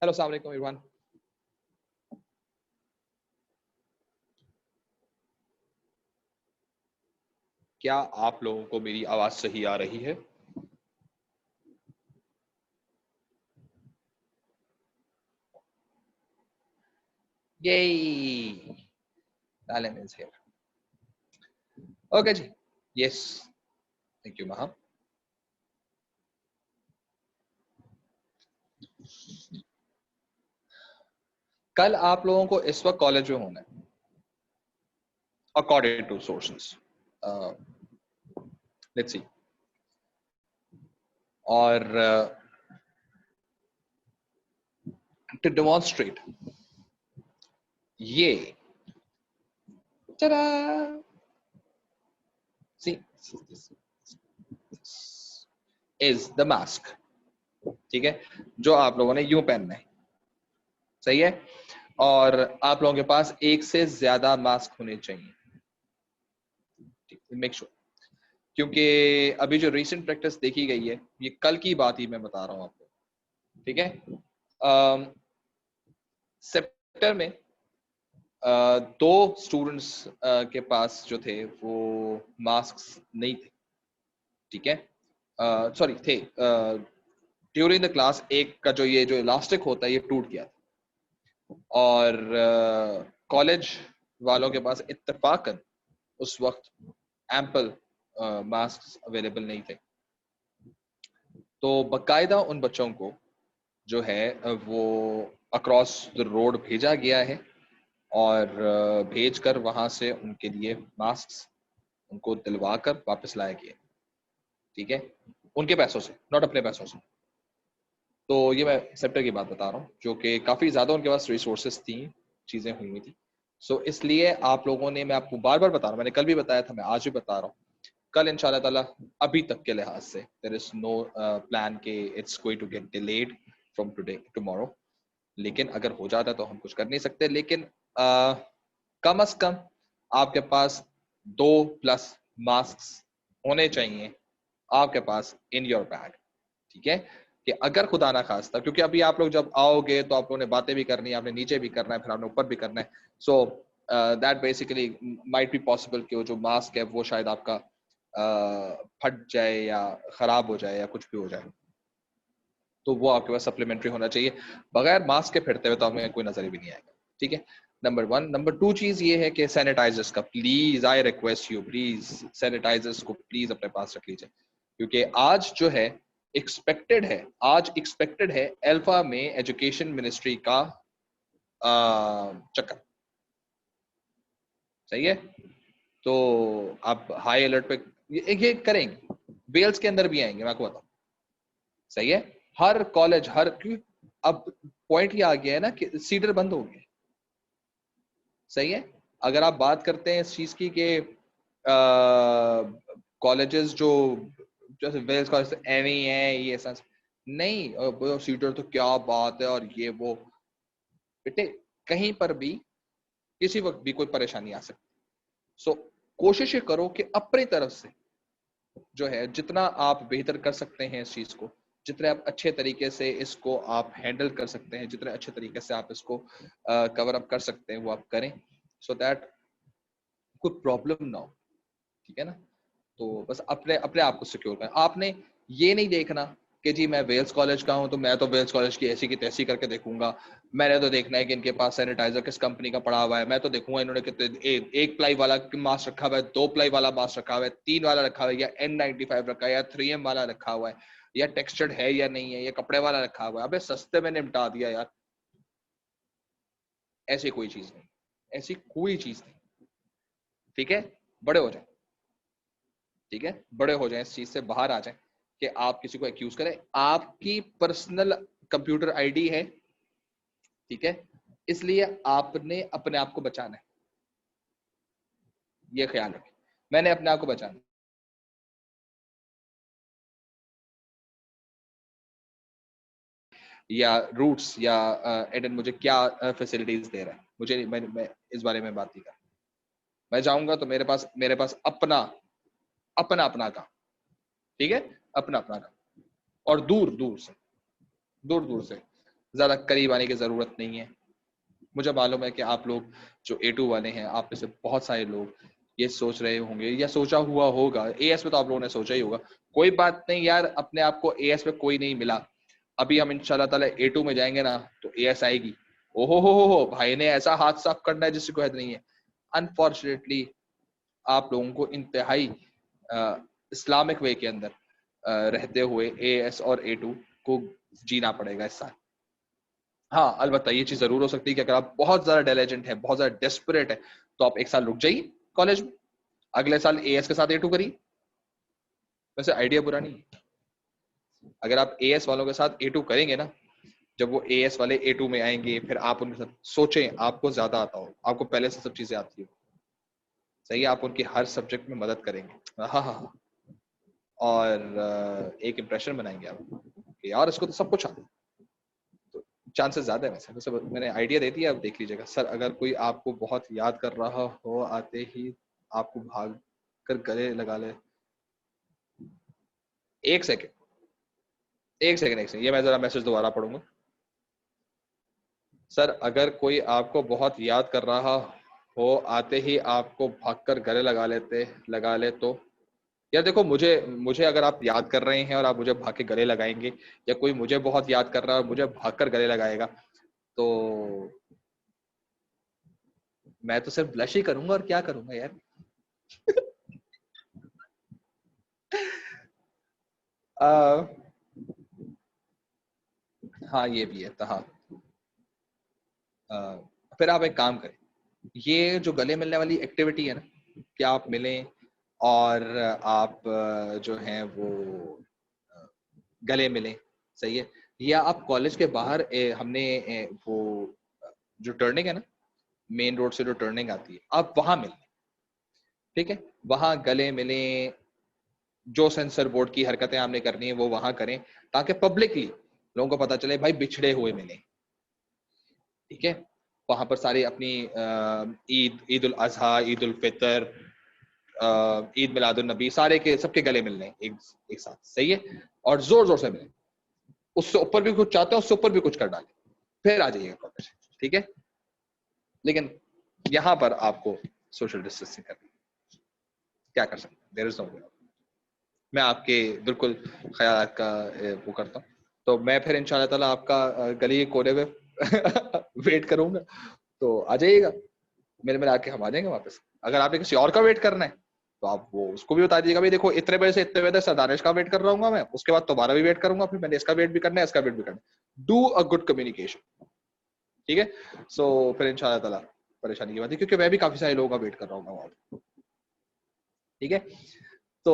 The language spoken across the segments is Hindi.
हेलो, अस्सलाम वालेकुम एवरीवन। क्या आप लोगों को मेरी आवाज सही आ रही है? Yay! Alan is here. Okay ji, yes, thank you Maha. कल आप लोगों को इस वक्त कॉलेज में होना है, according to sources. Uh, let's see. और to demonstrate ये ta-da! See, this is the mask. ठीक है, जो आप लोगों ने यूं पहनना है, सही है। और आप लोगों के पास एक से ज्यादा मास्क होने चाहिए, मेक श्योर, क्योंकि अभी जो रीसेंट प्रैक्टिस देखी गई है, ये कल की बात ही मैं बता रहा हूं आपको, ठीक है। सेप्टेम्बर में दो स्टूडेंट्स के पास जो थे वो मास्क नहीं थे, ठीक है। सॉरी थे, ड्यूरिंग द क्लास एक का जो इलास्टिक होता है ये टूट गया था, और कॉलेज वालों के पास इत्तेफाकन उस वक्त एम्पल मास्क अवेलेबल नहीं थे। तो बकायदा उन बच्चों को जो है वो अक्रॉस द रोड भेजा गया है, और भेजकर वहां से उनके लिए मास्क उनको दिलवा कर वापस लाया गया, ठीक है, उनके पैसों से, नॉट अपने पैसों से। तो ये मैं सेक्टर की बात बता रहा हूँ, जो कि काफ़ी ज़्यादा उनके पास रिसोर्सेज थी, चीज़ें हुई थी। सो इसलिए आप लोगों ने, मैं आपको बार बार बता रहा हूँ, मैंने कल भी बताया था, मैं आज भी बता रहा हूँ, कल इंशाल्लाह ताला अभी तक के लिहाज से देयर इज नो प्लान के it's going to get delayed from today tomorrow. लेकिन अगर हो जाता तो हम कुछ कर नहीं सकते, लेकिन कम अज कम आपके पास 2+ मास्क होने चाहिए आपके पास इन योर बैग, ठीक है। कि अगर खुदा ना खास्ता, क्योंकि अभी आप लोग जब आओगे तो आप लोगों ने बातें भी करनी है, आपने नीचे भी करना है, फिर आपने ऊपर भी करना है। So that basically might be possible कि वो जो मास्क है वो शायद आपका फट जाए या खराब हो जाए या कुछ भी हो जाए, तो वो आपके पास सप्लीमेंट्री होना चाहिए। बगैर मास्क के फिरते हुए तो हमें कोई नजर भी नहीं आएगा, ठीक है। नंबर 1। नंबर 2 चीज ये है कि सैनिटाइजर्स का please, I request you, please sanitisers को प्लीज अपने पास रख लीजिए, क्योंकि आज जो है एक्सपेक्टेड है अल्फा में एजुकेशन मिनिस्ट्री का चक्कर, सही है। तो आप हाई अलर्ट पे ये करेंगे, वेल्स के अंदर भी आएंगे, मैं आपको बताऊं, सही है। हर कॉलेज, हर, क्योंकि अब पॉइंट ये आ गया है ना कि सीडर बंद हो गए, सही है। अगर आप बात करते हैं इस चीज की कि कॉलेजेस जो जैसे वेल्स कॉलेज एवी है, ये सब नहीं, सीडर तो क्या बात है, और ये वो, बेटे कहीं पर भी किसी वक्त भी कोई परेशानी आ सकती। सो कोशिश ये करो कि अपनी तरफ से जो है जितना आप बेहतर कर सकते हैं इस चीज को, जितने आप अच्छे तरीके से इसको आप हैंडल कर सकते हैं, जितने अच्छे तरीके से आप इसको कवर अप कर सकते हैं वो आप करें, सो दैट कोई प्रॉब्लम ना हो, ठीक है ना। तो बस अपने अपने आप को सिक्योर करें। आपने ये नहीं देखना कि जी मैं वेल्स कॉलेज का हूं तो मैं तो वेल्स कॉलेज की ऐसी की तैसी करके देखूंगा, मैंने तो देखना है कि इनके पास सैनिटाइजर किस कंपनी का पड़ा हुआ है, मैं तो देखूंगा इन्होंने कितने एक प्लाई वाला मास्क रखा हुआ है, 2 प्लाई वाला मास्क रखा हुआ है, 3 वाला रखा हुआ है, या N95 रखा है, या 3M वाला रखा हुआ है, या टेक्सचर्ड है या नहीं है, या कपड़े वाला रखा हुआ है। अबे सस्ते में निपटा दिया यार, ऐसी कोई चीज नहीं, ऐसी कोई चीज नहीं, ठीक है। बड़े हो जाए, ठीक है, बड़े हो जाएं, इस चीज से बाहर आ जाएं कि आप किसी को एक्यूज करें। आपकी पर्सनल कंप्यूटर आईडी है, ठीक है, इसलिए आपने अपने आप को बचाना है, ये ख्याल रखें, मैंने अपने आप को बचाना है। या रूट्स या एडन मुझे क्या फैसिलिटीज दे रहा है, मुझे मैं इस बारे में बात नहीं कर, मैं जाऊंगा तो मेरे पास अपना अपना अपना काम, ठीक है, अपना अपना काम, और दूर दूर से ज्यादा करीब आने की जरूरत नहीं है। मुझे मालूम है कि आप लोग जो A2 वाले हैं, आप में से बहुत सारे लोग ये सोच रहे होंगे या सोचा हुआ होगा, एएस में तो आप लोगों ने सोचा ही होगा, कोई बात नहीं यार, अपने आप को एएस में कोई नहीं मिला, अभी हम इंशाल्लाह ताला A2 में जाएंगे ना तो एएस आएगी। ओहो हो, भाई ने ऐसा हाथ साफ करना है जिससे कोई हद नहीं है। अनफॉर्चुनेटली आप लोगों को इंतहाई इस्लामिक वे के अंदर रहते हुए एएस और A2 को जीना पड़ेगा इस साल। हाँ, अलबत्ता ये चीज जरूर हो सकती है कि अगर आप बहुत ज्यादा डेलिजेंट है, बहुत ज्यादा डेस्परेट है, तो आप एक साल रुक जाइए कॉलेज में, अगले साल एएस के साथ A2 करिए। वैसे आइडिया बुरा नहीं है। अगर आप एएस वालों के साथ A2 करेंगे ना, जब वो एएस वाले A2 में आएंगे, फिर आप उनके साथ सोचें, आपको ज्यादा आता हो, आपको पहले से सब चीजें आती हो, सही है, आप उनकी हर सब्जेक्ट में मदद करेंगे, हाँ हाँ हाँ, और एक इंप्रेशन बनाएंगे आप कि यार इसको तो सब कुछ आता है। तो चांसेस ज्यादा है। वैसे मैंने आइडिया दे दिया, आप देख लीजिएगा। सर अगर कोई आपको बहुत याद कर रहा हो, आते ही आपको भाग कर गले लगा ले, एक सेकेंड एक सेकेंड एक सेकेंड, ये मैं जरा मैसेज दोबारा पढ़ूंगा। सर अगर कोई आपको बहुत याद कर रहा हो, आते ही आपको भागकर गले लगा ले तो यार देखो, मुझे मुझे अगर आप याद कर रहे हैं और आप मुझे भाग के गले लगाएंगे, या कोई मुझे बहुत याद कर रहा है और मुझे भागकर गले लगाएगा, तो मैं तो सिर्फ ब्लश ही करूंगा, और क्या करूंगा यार। आ, हाँ ये भी है, तो हाँ, फिर आप एक काम करें, ये जो गले मिलने वाली एक्टिविटी है ना, कि आप मिलें और आप जो हैं वो गले मिलें, सही है, या आप कॉलेज के बाहर हमने वो जो टर्निंग है ना, मेन रोड से जो टर्निंग आती है, आप वहां मिलें, ठीक है, वहां गले मिलें, जो सेंसर बोर्ड की हरकतें आपने करनी है वो वहां करें, ताकि पब्लिकली लोगों को पता चले भाई बिछड़े हुए मिले, ठीक है। वहां पर सारी अपनी ईद उल अजहा, ईद उल फितर, ईद मिलादुन नबी, सारे के सबके गले मिलने एक साथ, सही है, और जोर जोर से मिले, उससे ऊपर भी कुछ चाहते हैं, उससे ऊपर भी कुछ कर डाले, फिर आ जाइएगा कॉलेज, ठीक है। लेकिन यहाँ पर आपको सोशल डिस्टेंसिंग करनी, क्या कर सकते हैं, देयर इज नो वे। मैं आपके बिल्कुल ख्याल का वो करता हूँ, तो मैं फिर इंशाल्लाह ताला आपका गली के कोने में वेट करूंगा, तो आ जाइएगा, मेरे में आके हम आ जाएंगे वापस। अगर आपने किसी और का वेट करना है तो आप वो उसको भी बता दीजिएगा, भाई देखो इतने बजे से इतने बजे तक दानिश का वेट कर रहा हूँ मैं, उसके बाद तुम्हारा भी वेट करूंगा, फिर मैंने इसका वेट भी करना है, इसका वेट भी करना है। डू अ गुड कम्युनिकेशन, ठीक है। सो फिर इंशाल्लाह ताला परेशानी की बात है, क्योंकि मैं भी काफी सारे लोगों का वेट कर रहा हूँ वहां पर, ठीक है। तो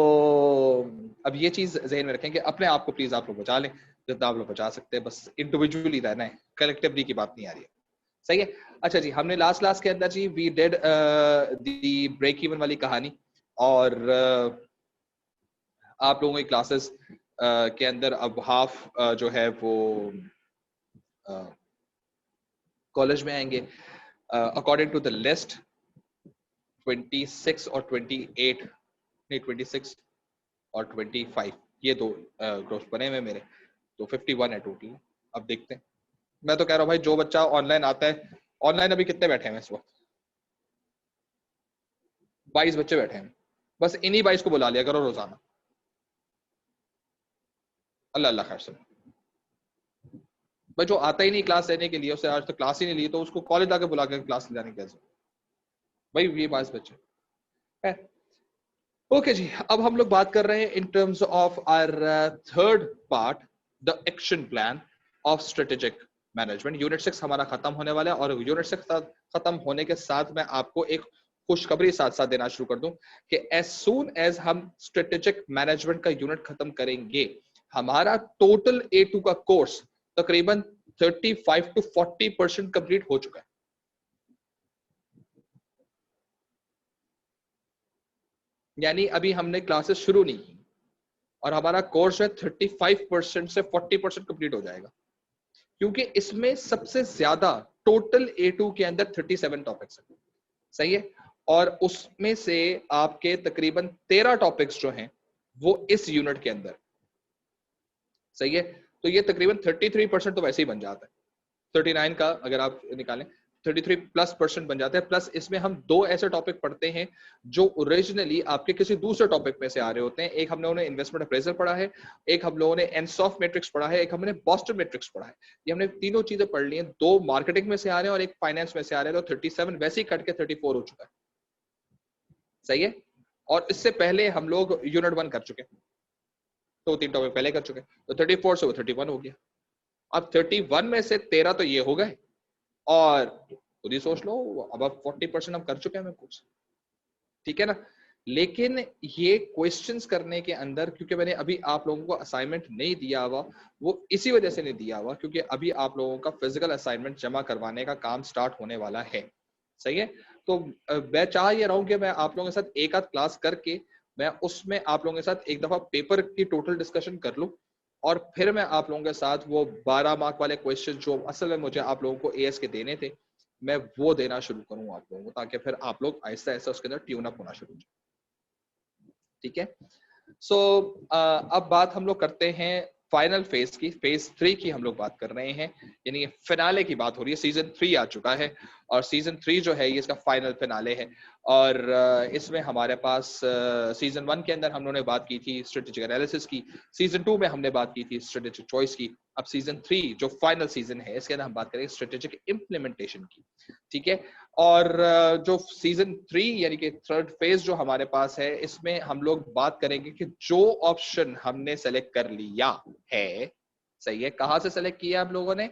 अब ये चीज जहन में रखें कि अपने आप को प्लीज आप लोग बचा लें जितना आप लोग बचा सकते हैं, बस इंडिविजुअली रहना है, कलेक्टिवली की बात नहीं आ रही है, सही है। अच्छा जी, हमने लास्ट क्लास के अंदर जी we did the break even वाली कहानी, और आप लोगों की क्लासेस के अंदर अब हाफ जो है वो कॉलेज में आएंगे, अकॉर्डिंग टू द लिस्ट 26 और 28, नहीं 26 और 25, ये दो ग्रुप्स बने हुए मेरे, तो 51 है टोटल। अब देखते हैं, मैं तो कह रहा हूँ भाई जो बच्चा ऑनलाइन आता है, ऑनलाइन अभी कितने बैठे हैं इस वक्त, 22 बच्चे बैठे हैं, बस इन्हीं 22 को बुला लिया करो रोजाना, अल्लाह अल्लाह खैर से। भाई जो आता ही नहीं क्लास लेने के लिए, उससे आज तक क्लास ही नहीं ली, तो उसको कॉलेज आके बुला के क्लास लेने कैसे, भाई ये 22 बच्चे है। ओके जी, अब हम लोग बात कर रहे हैं in terms of our third part, the action plan of strategic management. Unit 6 हमारा खत्म होने वाला है, और यूनिट 6 खत्म होने के साथ मैं आपको एक खुशखबरी साथ साथ देना शुरू कर दूं कि एज सून एज हम स्ट्रेटेजिक मैनेजमेंट का यूनिट खत्म करेंगे, हमारा टोटल A2 का कोर्स तकरीबन 35 to 40% कंप्लीट हो चुका है। यानी अभी हमने क्लासेस शुरू नहीं की, और हमारा कोर्स है 35% से 40% कंप्लीट हो जाएगा, क्योंकि इसमें सबसे ज्यादा टोटल A2 के अंदर 37 टॉपिक्स है, सही है, और उसमें से आपके तकरीबन 13 टॉपिक्स जो हैं वो इस यूनिट के अंदर, सही है, तो ये तकरीबन 33% तो वैसे ही बन जाता है। 39 का अगर आप निकालें 33+% बन जाता है। प्लस इसमें हम दो ऐसे टॉपिक पढ़ते हैं जो ओरिजिनली आपके किसी दूसरे टॉपिक में से आ रहे होते हैं। एक हम लोगों ने इन्वेस्टमेंट अप्रेजल पढ़ा है, एक हम लोगों ने एनसॉफ मैट्रिक्स पढ़ा है, एक हमने बॉस्टन मैट्रिक्स पढ़ा है। ये हमने तीनों चीजें पढ़ ली हैं, दो मार्केटिंग में से आ रहे हैं और एक फाइनेंस में से आ रहे हैं। तो 37 वैसे ही कट के 34 हो चुका है। सही है। और इससे पहले हम लोग यूनिट 1 कर चुके हैं, तो 3 टॉपिक पहले कर चुके हैं। तो 34 से वो 31 हो गया। अब 31 में से 13 तो ये हो गए, और खुद ही सोच लो अब 40% हम कर चुके हैं कोर्स। ठीक है ना। लेकिन ये क्वेश्चंस करने के अंदर, क्योंकि मैंने अभी आप लोगों को असाइनमेंट नहीं दिया हुआ, वो इसी वजह से नहीं दिया हुआ क्योंकि अभी आप लोगों का फिजिकल असाइनमेंट जमा करवाने का काम स्टार्ट होने वाला है। सही है। तो मैं चाह ये रहा हूं कि मैं आप लोगों के साथ एक आध क्लास करके मैं उसमें आप लोगों के साथ एक दफा पेपर की टोटल डिस्कशन कर लूं, और फिर मैं आप लोगों के साथ वो 12 मार्क वाले क्वेश्चन जो असल में मुझे आप लोगों को एएस के देने थे, मैं वो देना शुरू करूं आप लोगों को, ताकि फिर आप लोग आहिस्ता आहिस्ता उसके अंदर ट्यून अप होना शुरू हो जाए। ठीक है। सो अब बात हम लोग करते हैं फाइनल फेज की, फेज 3 की हम लोग बात कर रहे हैं, यानी फिनाले की बात हो रही है। सीजन 3 आ चुका है और सीजन 3 जो है ये इसका फाइनल फिनाले है। और इसमें हमारे पास सीजन 1 के अंदर हम लोगों ने बात की थी स्ट्रेटेजिक एनालिसिस की, सीजन 2 में हमने बात की थी स्ट्रेटेजिक चॉइस की। अब सीजन 3 जो फाइनल सीजन है इसके अंदर हम बात करेंगे स्ट्रेटेजिक इंप्लीमेंटेशन की। ठीक है। और जो सीजन 3 यानी कि थर्ड फेज जो हमारे पास है, इसमें हम लोग बात करेंगे कि जो ऑप्शन हमने सेलेक्ट कर लिया है, सही है, कहां से सेलेक्ट किया आप लोगों ने,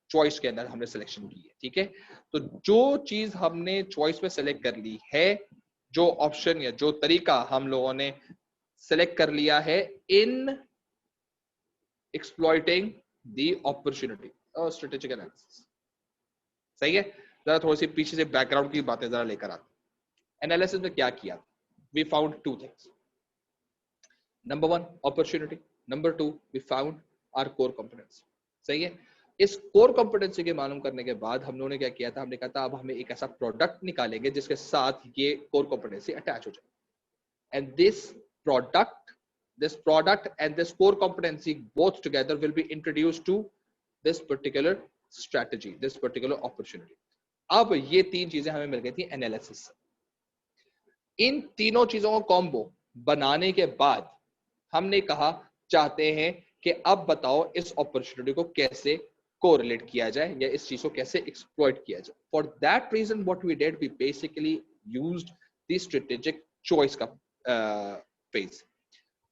चॉइस के अंदर हमने सिलेक्शन की है। ठीक है। तो जो चीज हमने चॉइस में सेलेक्ट कर ली है, जो ऑप्शन या जो तरीका हम लोगों ने सेलेक्ट कर लिया है इन एक्सप्लॉइटिंग द अपॉर्चुनिटी और स्ट्रेटेजिक एनालिसिस। सही है। जरा थोड़ी सी पीछे से बैकग्राउंड की बातें जरा लेकर आते। एनालिसिस में क्या किया, we found two things. Number 1 opportunity, number 2 we found our core competency. सही है। इस कोर कॉम्पिटेंसी के मालूम करने के बाद हम लोगों ने क्या किया था, हमने कहा था अब हमें एक ऐसा प्रोडक्ट निकालेंगे जिसके साथ ये कोर कॉम्पिटेंसी अटैच हो जाए। And this product and this core competency both together will be introduced to this particular strategy, this particular opportunity. अब ये तीन चीजें हमें मिल गई थी एनालिसिस। इन तीनों चीजों को कॉम्बो बनाने के बाद हमने कहा चाहते हैं कि अब बताओ इस अपॉर्चुनिटी को कैसे कोरिलेट किया जाए या इस चीज को कैसे एक्सप्लॉइट किया जाए। For that reason what we did, we basically used the strategic choice का फेज।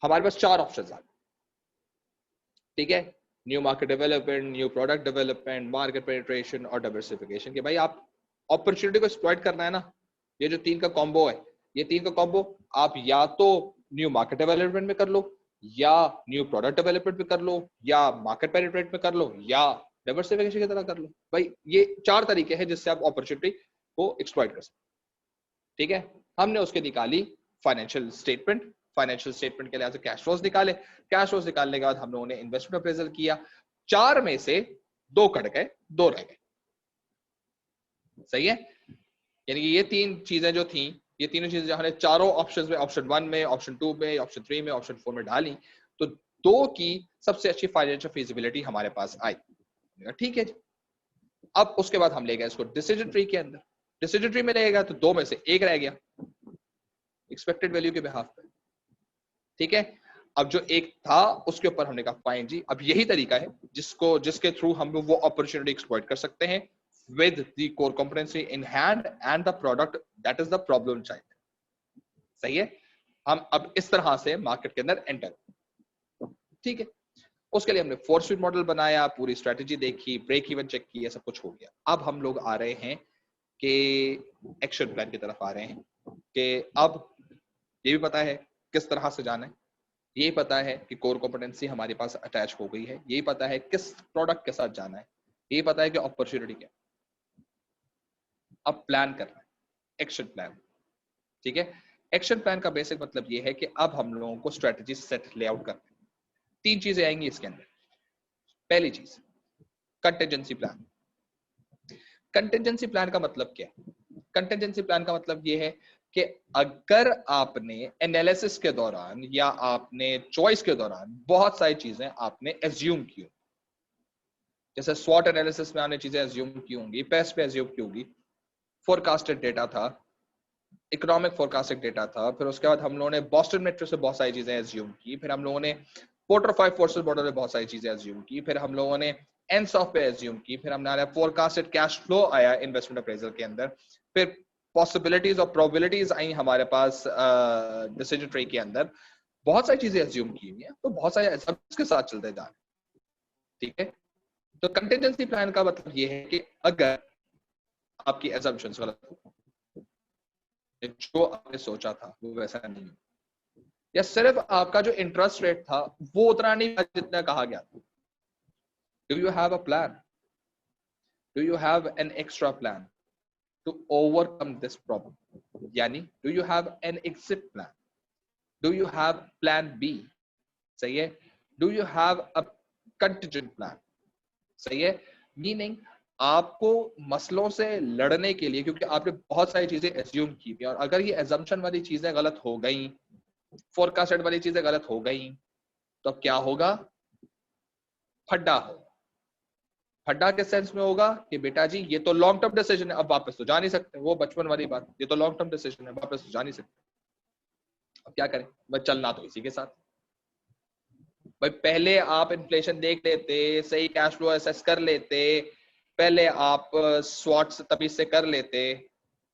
हमारे पास 4 ऑप्शंस आ, ठीक है, new market development, new product development, market penetration और डाइवर्सिफिकेशन। कि भाई आप अपॉर्चुनिटी को एक्सप्लॉइट करना है ना, ये जो 3 का कॉम्बो है, ये 3 का कॉम्बो आप या तो न्यू मार्केट डेवलपमेंट में कर लो, या न्यू प्रोडक्ट डेवलपमेंट में कर लो, या मार्केट पेनिट्रेट में कर लो, या डाइवर्सिफिकेशन की तरह कर लो। भाई ये 4 तरीके हैं जिससे आप अपॉर्चुनिटी को एक्सप्लॉइट कर सकते। ठीक है। हमने उसके निकाली फाइनेंशियल स्टेटमेंट, फाइनेंशियल स्टेटमेंट के लिहाज से कैश फ्लोज निकाले, कैश फ्लोज निकालने के बाद हम लोगों ने इन्वेस्टमेंट अप्रेजल किया। 4 में से 2 कट गए, 2 रह गए। सही है। यानी कि ये 3 चीजें जो थी, ये तीनों चीजें जो हमने चारों ऑप्शंस में, ऑप्शन 1 में, ऑप्शन 2 में, ऑप्शन 3 में, ऑप्शन 4 में डाली, तो 2 की सबसे अच्छी फाइनेंशियल फिजिबिलिटी हमारे पास आई। ठीक है। अब उसके बाद हम ले गए इसको डिसीजन ट्री के अंदर। डिसीजन ट्री में रहेगा तो 2 में से 1 रह गया एक्सपेक्टेड वैल्यू के बिहाफ पे। ठीक है। अब जो एक था उसके ऊपर हमने कहा फाइन जी, अब यही तरीका है जिसके थ्रू हम वो अपॉर्चुनिटी एक्सप्लॉइट कर सकते हैं with the core competency in hand and the product that is the problem child. सही है। हम अब इस तरह से मार्केट के अंदर एंटर। ठीक है। उसके लिए हमने 4 स्वीट मॉडल बनाया, पूरी स्ट्रेटेजी देखी, ब्रेक इवन चेक किया, सब कुछ हो गया। अब हम लोग आ रहे हैं कि एक्शन प्लान की तरफ आ रहे हैं कि अब ये भी पता है किस तरह से जाना है, यही पता है कि कोर कॉम्पिटेंसी हमारे पास अटैच हो गई है, यही पता है किस प्रोडक्ट के साथ जाना है, यही पता है कि अपॉर्चुनिटी क्या। अब प्लान करना है, एक्शन प्लान। ठीक है। एक्शन प्लान का बेसिक मतलब ये है कि अब हम लोगों को स्ट्रेटजी सेट लेआउट करना है। 3 चीजें आएंगी इसके अंदर। पहली चीज कंटिजेंसी प्लान। कंटिजेंसी प्लान का मतलब क्या है? कंटिजेंसी प्लान का मतलब ये है कि अगर आपने एनालिसिस के दौरान या आपने चॉइस के दौरान बहुत सारी चीजें आपने एज्यूम की, जैसे स्वॉट एनालिसिस में आपने चीजें एज्यूम की होंगी, पेस्ट पे एज्यूम की होगी, फोरकास्टेड डेटा था, इकोनॉमिक फोरकास्टिंग डेटा था, फिर उसके बाद हम लोगों ने बॉस्टन मेट्रो से बहुत सारी चीजें एज्यूम की, फिर हम लोगों ने पोर्टर 5 फोर्सेस मॉडल में बहुत सारी चीजें एज्यूम की, फिर हम लोगों ने एनसॉफ पे एज्यूम की, फिर हमने फोरकास्टेड कैश फ्लो आया इन्वेस्टमेंट अप्रेजल के अंदर, फिर पॉसिबिलिटीज और प्रोबेबिलिटीज आई हमारे पास डिसीजन ट्री के अंदर, बहुत सारी चीजें एज्यूम की हुई है, तो बहुत सारे assumptions के साथ चलते जा रहे हैं, ठीक है। तो कंटिजेंसी प्लान का मतलब ये है कि अगर आपकी assumptions गलत हो, जो आपने सोचा था वो वैसा नहीं हो, या सिर्फ आपका जो इंटरेस्ट रेट था वो उतना नहीं जितना कहा गया था, do you have a plan, do you have an extra plan to overcome this problem, यानी do you have an exit plan, do you have plan B, सही है, do you have a contingent plan, सही है। मीनिंग आपको मसलों से लड़ने के लिए, क्योंकि आपने बहुत सारी चीजें एज्यूम की थी, और अगर ये एजम्पशन वाली चीजें गलत हो गई, फोरकास्टेड वाली चीजें गलत हो गई, तो अब क्या होगा, फड्डा हो। फड्डा के सेंस में होगा कि बेटा जी ये तो लॉन्ग टर्म डिसीजन है, अब वापस तो जा नहीं सकते, वो बचपन वाली बात, ये तो लॉन्ग टर्म डिसीजन है, वापस तो जा नहीं सकते, अब क्या करें, बस चलना तो इसी के साथ। भाई पहले आप इन्फ्लेशन देख लेते, सही कैश फ्लो असेस कर लेते, पहले आप स्वॉट से तमीज से कर लेते,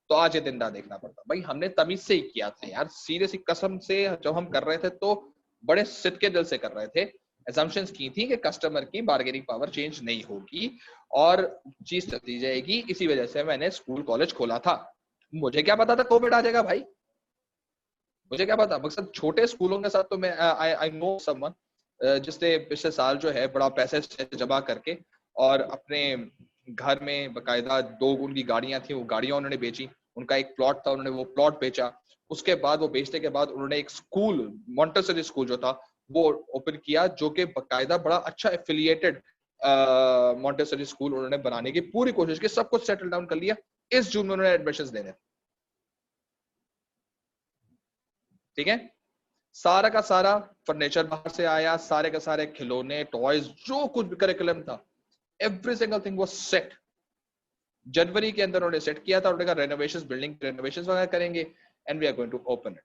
तो आज ये दिन रात देखना पड़ता। भाई हमने तमीज से ही किया था यार, सीरियसली कसम से, जब हम कर रहे थे तो बड़े सिद्ध के दिल से कर रहे थे, assumptions की थी कि कस्टमर की बार्गेनिंग पावर चेंज नहीं होगी और चीज चलती जाएगी, इसी वजह से मैंने स्कूल कॉलेज खोला था। मुझे क्या पता था कोविड आ जाएगा भाई, मुझे क्या पता। मकसद छोटे स्कूलों के साथ तो मैं आई नो समवन जिसने पिछले साल जो है बड़ा पैसे जमा करके और अपने घर में बकायदा 2 उनकी गाड़ियां थी, वो गाड़ियां उन्होंने बेची, उनका एक प्लॉट था, उन्होंने वो प्लॉट बेचा, उसके बाद वो बेचने के बाद उन्होंने एक स्कूल, मॉन्टेसरी स्कूल जो था वो ओपन किया, जो कि बकायदा बड़ा अच्छा एफिलिएटेड मॉन्टेसरी स्कूल उन्होंने बनाने की पूरी कोशिश की, सब कुछ सेटल डाउन कर लिया, इस जून में उन्होंने एडमिशन देने, ठीक है। सारा का सारा फर्नीचर बाहर से आया, सारे का सारे खिलौने, टॉयज, जो कुछ भी करिकुलम था, every single thing was set. जनवरी के अंदर उन्होंने सेट किया था, उन्होंने कहा रेनोवेशंस, बिल्डिंग रेनोवेशंस वगैरह करेंगे and we are going to open it.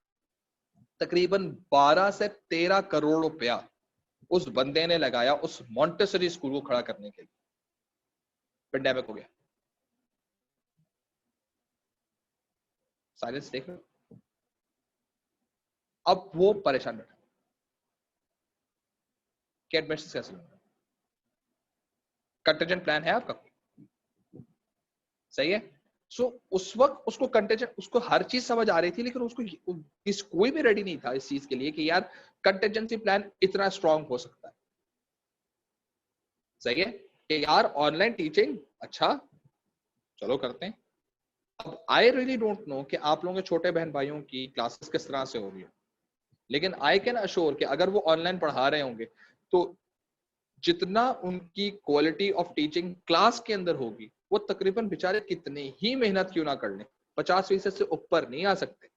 तकरीबन 12 से 13 करोड़ रुपया उस बंदे ने लगाया उस मॉन्टेसरी स्कूल को खड़ा करने के लिए। पेंडेमिक हो गया, साइलेंस देख लो, अब वो परेशान बैठा कि एडमिशन कैसे होगा। कंटिजेंट प्लान है आपका, सही है। सो उस वक्त उसको कंटेंजेंट, उसको हर चीज समझ आ रही थी, लेकिन उसको कोई भी रेडी नहीं था इस चीज के लिए कि यार कंटेंजेंसी प्लान इतना स्ट्रांग हो सकता है, सही है, कि यार ऑनलाइन टीचिंग अच्छा चलो करते हैं। अब आई रियली डोंट नो कि आप लोगों के छोटे बहन भाइयों की क्लासेस किस तरह से हो रही है, लेकिन आई कैन अश्योर कि अगर वो ऑनलाइन पढ़ा रहे होंगे तो जितना उनकी क्वालिटी ऑफ टीचिंग क्लास के अंदर होगी, वो तकरीबन बेचारे कितने ही मेहनत क्यों ना कर लें, 50% से ऊपर नहीं आ सकते।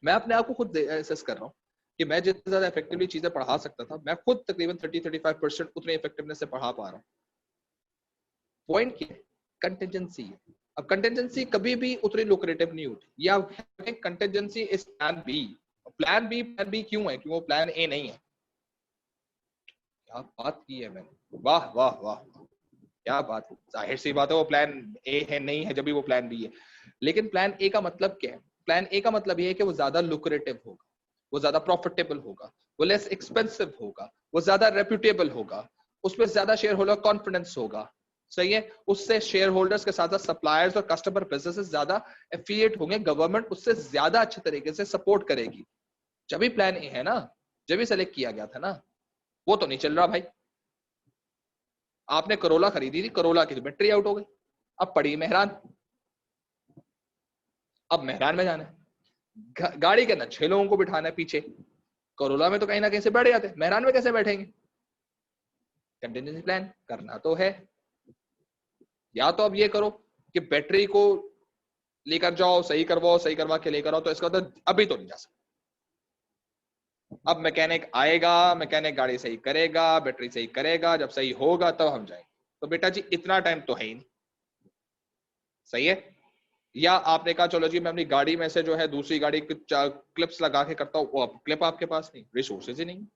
मैं अपने आप को खुद एसेस कर रहा हूँ कि मैं जितनी ज्यादा इफेक्टिवली चीजें पढ़ा सकता था, मैं खुद तकरीबन 30-35% उतने इफेक्टिवनेस से पढ़ा पा रहा हूँ। पॉइंट क्या है, कंटिजेंसी है। अब कंटिजेंसी कभी भी उतनी लुक्रेटिव नहीं होती, या contingency is plan B. Plan B क्यों है, क्यों वो प्लान ए नहीं है। क्या बात की है मैंने, वाह वाह वाह, क्या बात। जाहिर सी बात है वो प्लान ए है नहीं है, जब भी वो प्लान बी है। लेकिन प्लान ए का मतलब क्या है, प्लान ए का मतलब ये है कि वो ज्यादा लुक्रेटिव होगा, वो ज्यादा प्रॉफिटेबल होगा, वो लेस एक्सपेंसिव होगा, वो ज्यादा रेप्यूटेबल होगा, उसमें ज्यादा शेयर होल्डर कॉन्फिडेंस होगा, सही है। उससे शेयर होल्डर्स के साथ साथ सप्लायर्स और कस्टमर बिजनेसेस ज्यादा एफिलिएट होंगे, गवर्नमेंट उससे ज्यादा अच्छे तरीके से सपोर्ट करेगी। जब भी प्लान ए है ना, जब भी सेलेक्ट किया गया था ना, वो तो नहीं चल रहा भाई। आपने करोला खरीदी थी, करोला की बैटरी आउट हो गई, अब पड़ी मेहरान, अब मेहरान में जाना है, गाड़ी के अंदर 6 लोगों को बिठाना है पीछे, करोला में तो कहीं ना कहीं से बैठ जाते, मेहरान में कैसे बैठेंगे। कंटिजेंसी प्लान करना तो है, या तो अब ये करो कि बैटरी को लेकर जाओ, सही करवाओ, सही करवा के लेकर आओ, तो इसका तो अभी तो नहीं जा सकता, अब मैकेनिक आएगा, मैकेनिक गाड़ी सही करेगा, बैटरी सही करेगा, जब सही होगा तब हम जाएंगे। तो बेटा जी इतना टाइम तो है ही नहीं, सही है। या आपने कहा चलो जी मैं अपनी गाड़ी में से जो है दूसरी गाड़ी क्लिप्स लगा के करता हूँ, वो क्लिप आपके पास नहीं, रिसोर्सेज ही नहीं।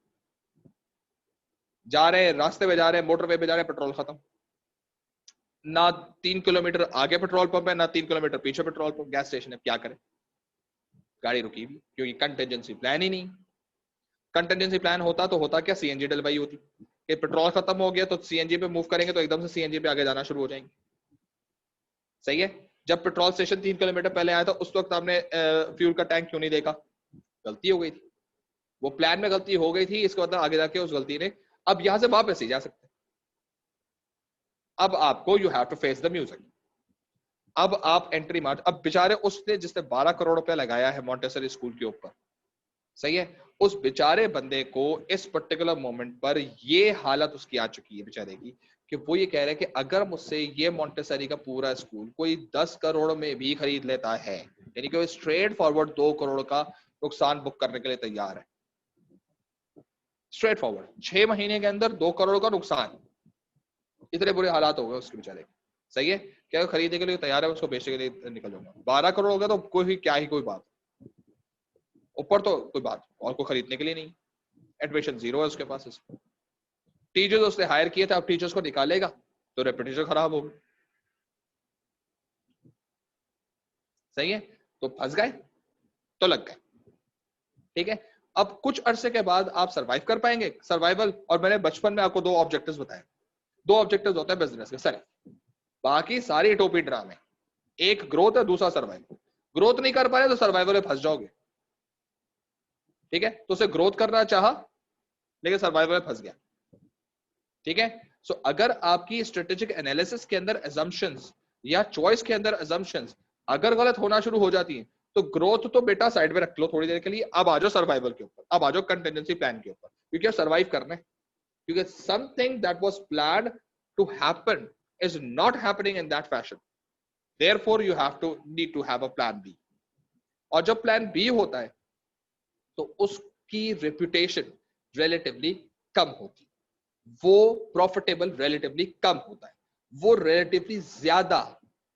जा रहे रास्ते पे जा रहे, मोटरवे पे जा रहे, पेट्रोल खत्म, ना 3 किलोमीटर आगे पेट्रोल पंप है, ना 3 किलोमीटर पीछे पेट्रोल पंप गैस स्टेशन है, क्या करें? गाड़ी रुकी हुई, क्योंकि कंटेंजेंसी प्लान ही नहीं। कंटेंजेंसी प्लान होता तो होता क्या, सीएनजी डलवाई होती कि पेट्रोल खत्म हो गया तो सीएनजी पे मूव करेंगे, तो एकदम से सीएनजी पे आगे जाना शुरू हो जाएंगे, सही है। जब पेट्रोल स्टेशन 3 किलोमीटर पहले आया था उस वक्त आपने फ्यूल का टैंक क्यों नहीं देखा? गलती हो गई थी, वो प्लान में गलती हो गई थी, इसके बाद आगे जाके उस गलती ने, अब यहां से वापस ही जा सकते। अब आपको you have to face the music. अब आप एंट्री मार्च, अब बेचारे उसने जिसने 12 करोड़ रुपया लगाया है मॉन्टेसरी स्कूल के ऊपर, सही है, उस बेचारे बंदे को इस पर्टिकुलर मोमेंट पर ये हालत उसकी आ चुकी है बेचारे की, कि वो ये कह रहे हैं कि अगर मुझसे ये मॉन्टेसरी का पूरा स्कूल कोई 10 करोड़ में भी खरीद लेता है, यानी कि वो स्ट्रेट फॉरवर्ड 2 करोड़ का नुकसान बुक करने के लिए तैयार है। स्ट्रेट फॉरवर्ड 6 महीने के अंदर 2 करोड़ का नुकसान, इतने बुरे हालात हो गए उसके बेचारे, सही है। क्या खरीदने के लिए तैयार है, उसको बेचने के लिए निकल जाऊंगा। 12 करोड़ हो गया तो कोई क्या ही कोई बात, ऊपर तो कोई बात और को खरीदने के लिए नहीं, एडमिशन जीरो है उसके पास। टीचर्स उसने हायर किए थे, अब टीचर्स को निकालेगा तो रेपुटेशन खराब होगी, सही है। तो फंस गए तो लग गए, ठीक है। अब कुछ अरसे के बाद आप सरवाइव कर पाएंगे, सर्वाइवल। और मैंने बचपन में आपको 2 ऑब्जेक्टिव्स बताए, 2 ऑब्जेक्टिव्स होते हैं बिजनेस के, सर बाकी सारी टोपी ड्रामे, एक ग्रोथ है, दूसरा सर्वाइवल। ग्रोथ नहीं कर पाए तो सर्वाइवल में फंस जाओगे, ठीक है। तो उसे ग्रोथ करना चाहा लेकिन सर्वाइवल में फंस गया, ठीक है। सो अगर आपकी स्ट्रेटेजिक एनालिसिस के अंदर assumptions या चॉइस के अंदर assumptions अगर गलत होना शुरू हो जाती है, तो ग्रोथ तो बेटा साइड में रख लो थोड़ी देर के लिए, अब आ जाओ सर्वाइवल के ऊपर, अब आ जाओ कंटिजेंसी प्लान के ऊपर, क्योंकि अब सर्वाइव करना है। क्योंकि something that was planned to happen is not happening in that fashion, therefore you have to need to have a plan B. और जब प्लान बी होता है तो उसकी रेपुटेशन रिलेटिवली कम होती है, वो प्रॉफिटेबल रिलेटिवली कम होता है, वो रिलेटिवली ज्यादा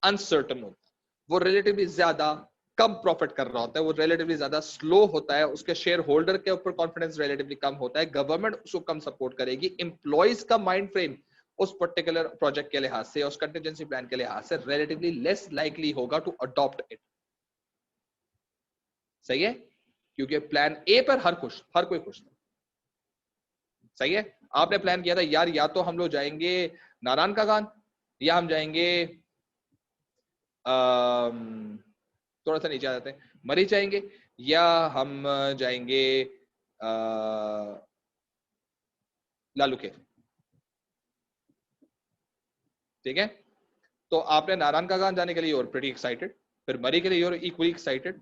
अनसर्टन होता है, वो रिलेटिवली ज्यादा कम प्रॉफिट कर रहा होता है, वो रिलेटिवली ज्यादा स्लो होता है, उसके शेयर होल्डर के ऊपर कॉन्फिडेंस रिलेटिवली कम होता है, गवर्नमेंट उसको कम सपोर्ट करेगी, एम्प्लॉइज का माइंड फ्रेम उस पर्टिकुलर प्रोजेक्ट के लिहाज से, उस कंटिजेंसी प्लान के लिहाज से रिलेटिवली लेस लाइकली होगा टू अडॉप्ट इट, सही है। क्योंकि प्लान ए पर हर कोई खुश था, सही है। आपने प्लान किया था यार या तो हम लोग जाएंगे नारायण का गान, या हम जाएंगे थोड़ा सा नीचे आ जाते हैं, मरी जाएंगे, या हम जाएंगे लालू के, ठीक है। तो आपने नारायण का गान जाने के लिए और प्रीटी एक्साइटेड, फिर मरी के लिए और इक्वली एक्साइटेड,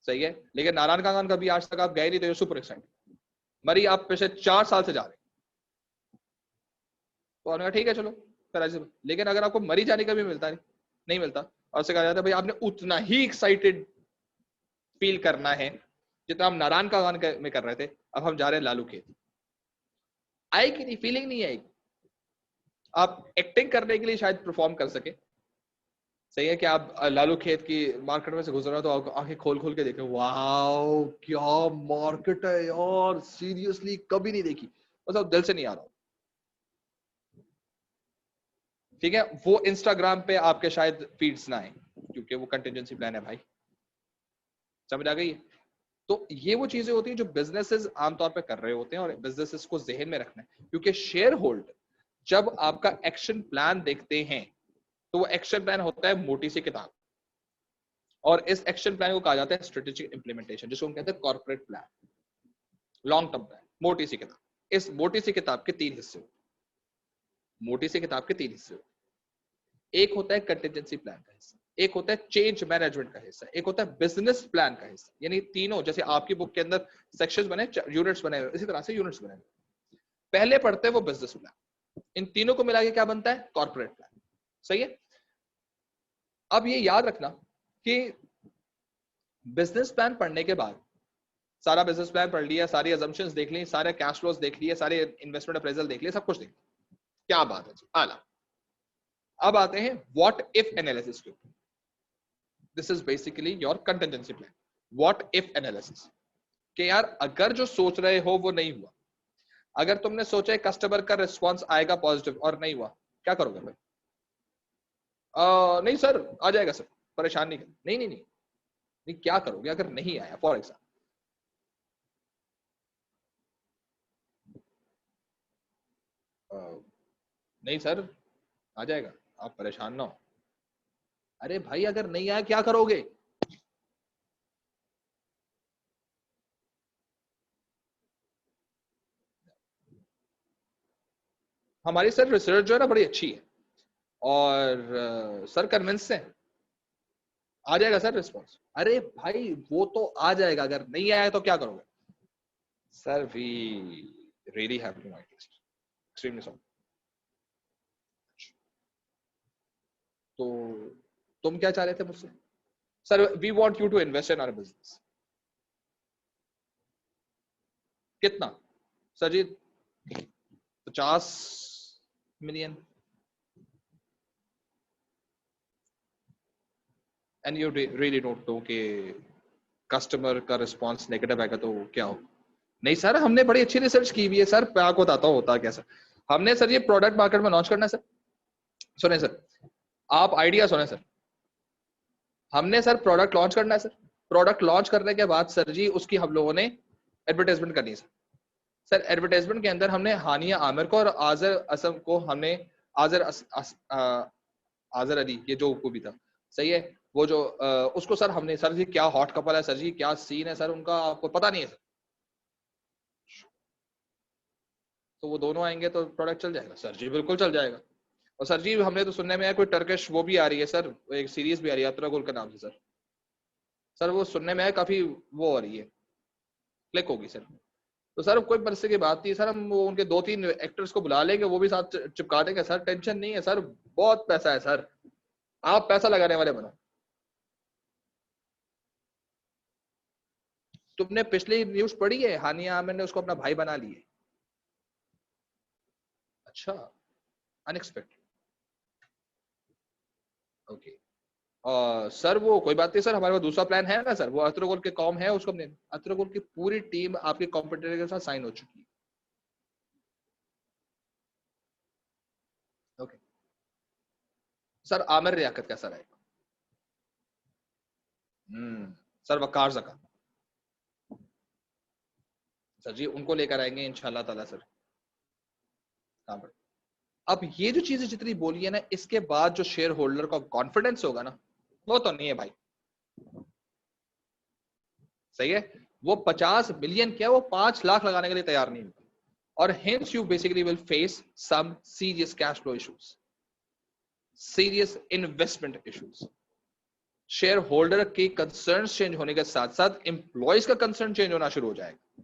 सही है। लेकिन नारायण का गान कभी आज तक आप गए नहीं तो सुपर एक्साइटेड, मरी आप पिछले 4 साल से जा रहे, तो उन्होंने कहा ठीक है चलो फिर ऐसे। लेकिन अगर आपको मरी जाने का भी मिलता नहीं मिलता, और उससे कहा जाता है भाई आपने उतना ही एक्साइटेड फील करना है जितना हम नारायण का गान में कर रहे थे, अब हम जा रहे हैं लालू के, आएगी नहीं, फीलिंग नहीं आएगी। आप एक्टिंग करने के लिए शायद परफॉर्म कर सके, सही है कि आप लालू खेत की मार्केट में से गुजर रहे हो तो आप आंखें खोल खोल के देखें, वाओ क्या मार्केट है यार, सीरियसली कभी नहीं देखी, मतलब दिल से नहीं आ रहा, ठीक है। वो इंस्टाग्राम पे आपके शायद फीड्स ना आए क्योंकि वो कंटिजेंसी प्लान है भाई, समझ आ गई है। तो ये वो चीजें होती हैं जो बिजनेसेस आमतौर पे कर रहे होते हैं, और बिजनेसेस को जहन में रखना है, क्योंकि शेयर होल्डर जब आपका एक्शन प्लान देखते हैं तो वो एक्शन प्लान होता है मोटी सी किताब, और इस एक्शन प्लान को कहा जाता है स्ट्रेटेजिक इंप्लीमेंटेशन, जिसको हम कहते हैं corporate plan, long term plan, मोटी सी किताब। इस मोटी सी किताब के 3 हिस्से होते हैं, मोटी सी किताब के 3 हिस्से होते हैं। एक होता है कंटिजेंसी प्लान का हिस्सा, एक होता है चेंज मैनेजमेंट का हिस्सा, एक होता है बिजनेस प्लान का हिस्सा। यानी तीनों, जैसे आपकी बुक के अंदर सेक्शंस बने, यूनिट्स बने, इसी तरह से यूनिट्स बने। पहले पढ़ते हैं वो बिजनेस प्लान, इन तीनों को मिला के क्या बनता है, कॉर्पोरेट प्लान, सही है। अब ये याद रखना कि बिजनेस प्लान पढ़ने के बाद सारा बिजनेस प्लान पढ़ लिया, सारी अजम्पशंस देख ली, सारे कैश फ्लोज देख लिए, सारे इन्वेस्टमेंट अप्रेजल देख लिए, सब कुछ देख लिया। क्या बात है जी, आला। अब आते हैं व्हाट इफ एनालिसिस के ऊपर। This is basically your contingency plan. What if analysis कि यार अगर जो सोच रहे हो वो नहीं हुआ, अगर तुमने सोचा कस्टमर का रिस्पॉन्स आएगा पॉजिटिव और नहीं हुआ, क्या करोगे भाई? नहीं सर आ जाएगा सर, परेशान नहीं कर, नहीं नहीं नहीं नहीं, क्या करोगे अगर नहीं आया? फॉर एग्जाम्पल नहीं सर आ जाएगा, आप परेशान ना हो। अरे भाई अगर नहीं आया क्या करोगे? हमारी सर रिसर्च जो है ना बड़ी अच्छी है, और सर कन्विंस है, आ जाएगा सर रिस्पॉन्स। अरे भाई वो तो आ जाएगा, अगर नहीं आया तो क्या करोगे? Sir we really have to my test, extremely sorry. तो तुम क्या चाह रहे थे मुझसे? Sir we want you to invest in our business. कितना? Sir ji 50 million. And you really don't know कि कस्टमर का रिस्पॉन्स नेगेटिव आएगा तो क्या हो? नहीं सर हमने बड़ी अच्छी रिसर्च की हुई है सर, मैं आपको बताता हूँ होता कैसा। हमने सर ये प्रोडक्ट मार्केट में लॉन्च करना है सर। सुने सर, आप आइडिया सुने सर, हमने सर प्रोडक्ट लॉन्च करना है सर। प्रोडक्ट लॉन्च करने के बाद सर जी उसकी हम लोगों ने एडवर्टाइजमेंट करनी है सर। सर एडवर्टाइजमेंट के अंदर हमने हानिया आमिर को और आजर असम को हमने आजर आजर अली, ये जो को भी था, सही है, वो जो उसको सर हमने, सर जी क्या हॉट कपल है सर जी, क्या सीन है सर उनका, आपको पता नहीं है सर। तो वो दोनों आएंगे तो प्रोडक्ट चल जाएगा सर जी, बिल्कुल चल जाएगा। और सर जी हमने तो सुनने में है कोई टर्किश वो भी आ रही है सर, एक सीरीज भी आ रही है यात्रा गोल के नाम से सर। सर वो सुनने में है काफी वो हो रही है, क्लिक होगी सर। तो सर कोई परिस्थिति की बात नहीं सर, हम वो उनके 2-3 एक्टर्स को बुला लेंगे, वो भी साथ चिपका देंगे सर, टेंशन नहीं है सर, बहुत पैसा है सर, आप पैसा लगाने वाले बनो। तुमने पिछली न्यूज पढ़ी है, हानिया आमिर ने उसको अपना भाई बना लिया? अच्छा, अनएक्सपेक्टेड। ओके। सर वो कोई बात नहीं सर, हमारे पास दूसरा प्लान है ना सर, वो अत्रगोल के कॉम है उसको हमने, अत्रगोल की पूरी टीम आपके कॉम्पिटिटर के साथ साइन हो चुकी है। ओके। सर आमिर रियाकत कैसा रहेगा? सर वकार जका, सर जी उनको लेकर आएंगे इंशाल्लाह ताला सर। हाँ बट अब ये जो चीजें जितनी बोली है ना, इसके बाद जो शेयर होल्डर का कॉन्फिडेंस होगा ना, वो तो नहीं है भाई। सही है, वो 50 मिलियन क्या, वो 5 लाख लगाने के लिए तैयार नहीं होगा। और hence you basically will face some serious cash flow issues, serious investment issues। Share holder के कंसर्न चेंज होने के साथ साथ एम्प्लॉयज का कंसर्न चेंज होना शुरू हो जाएगा।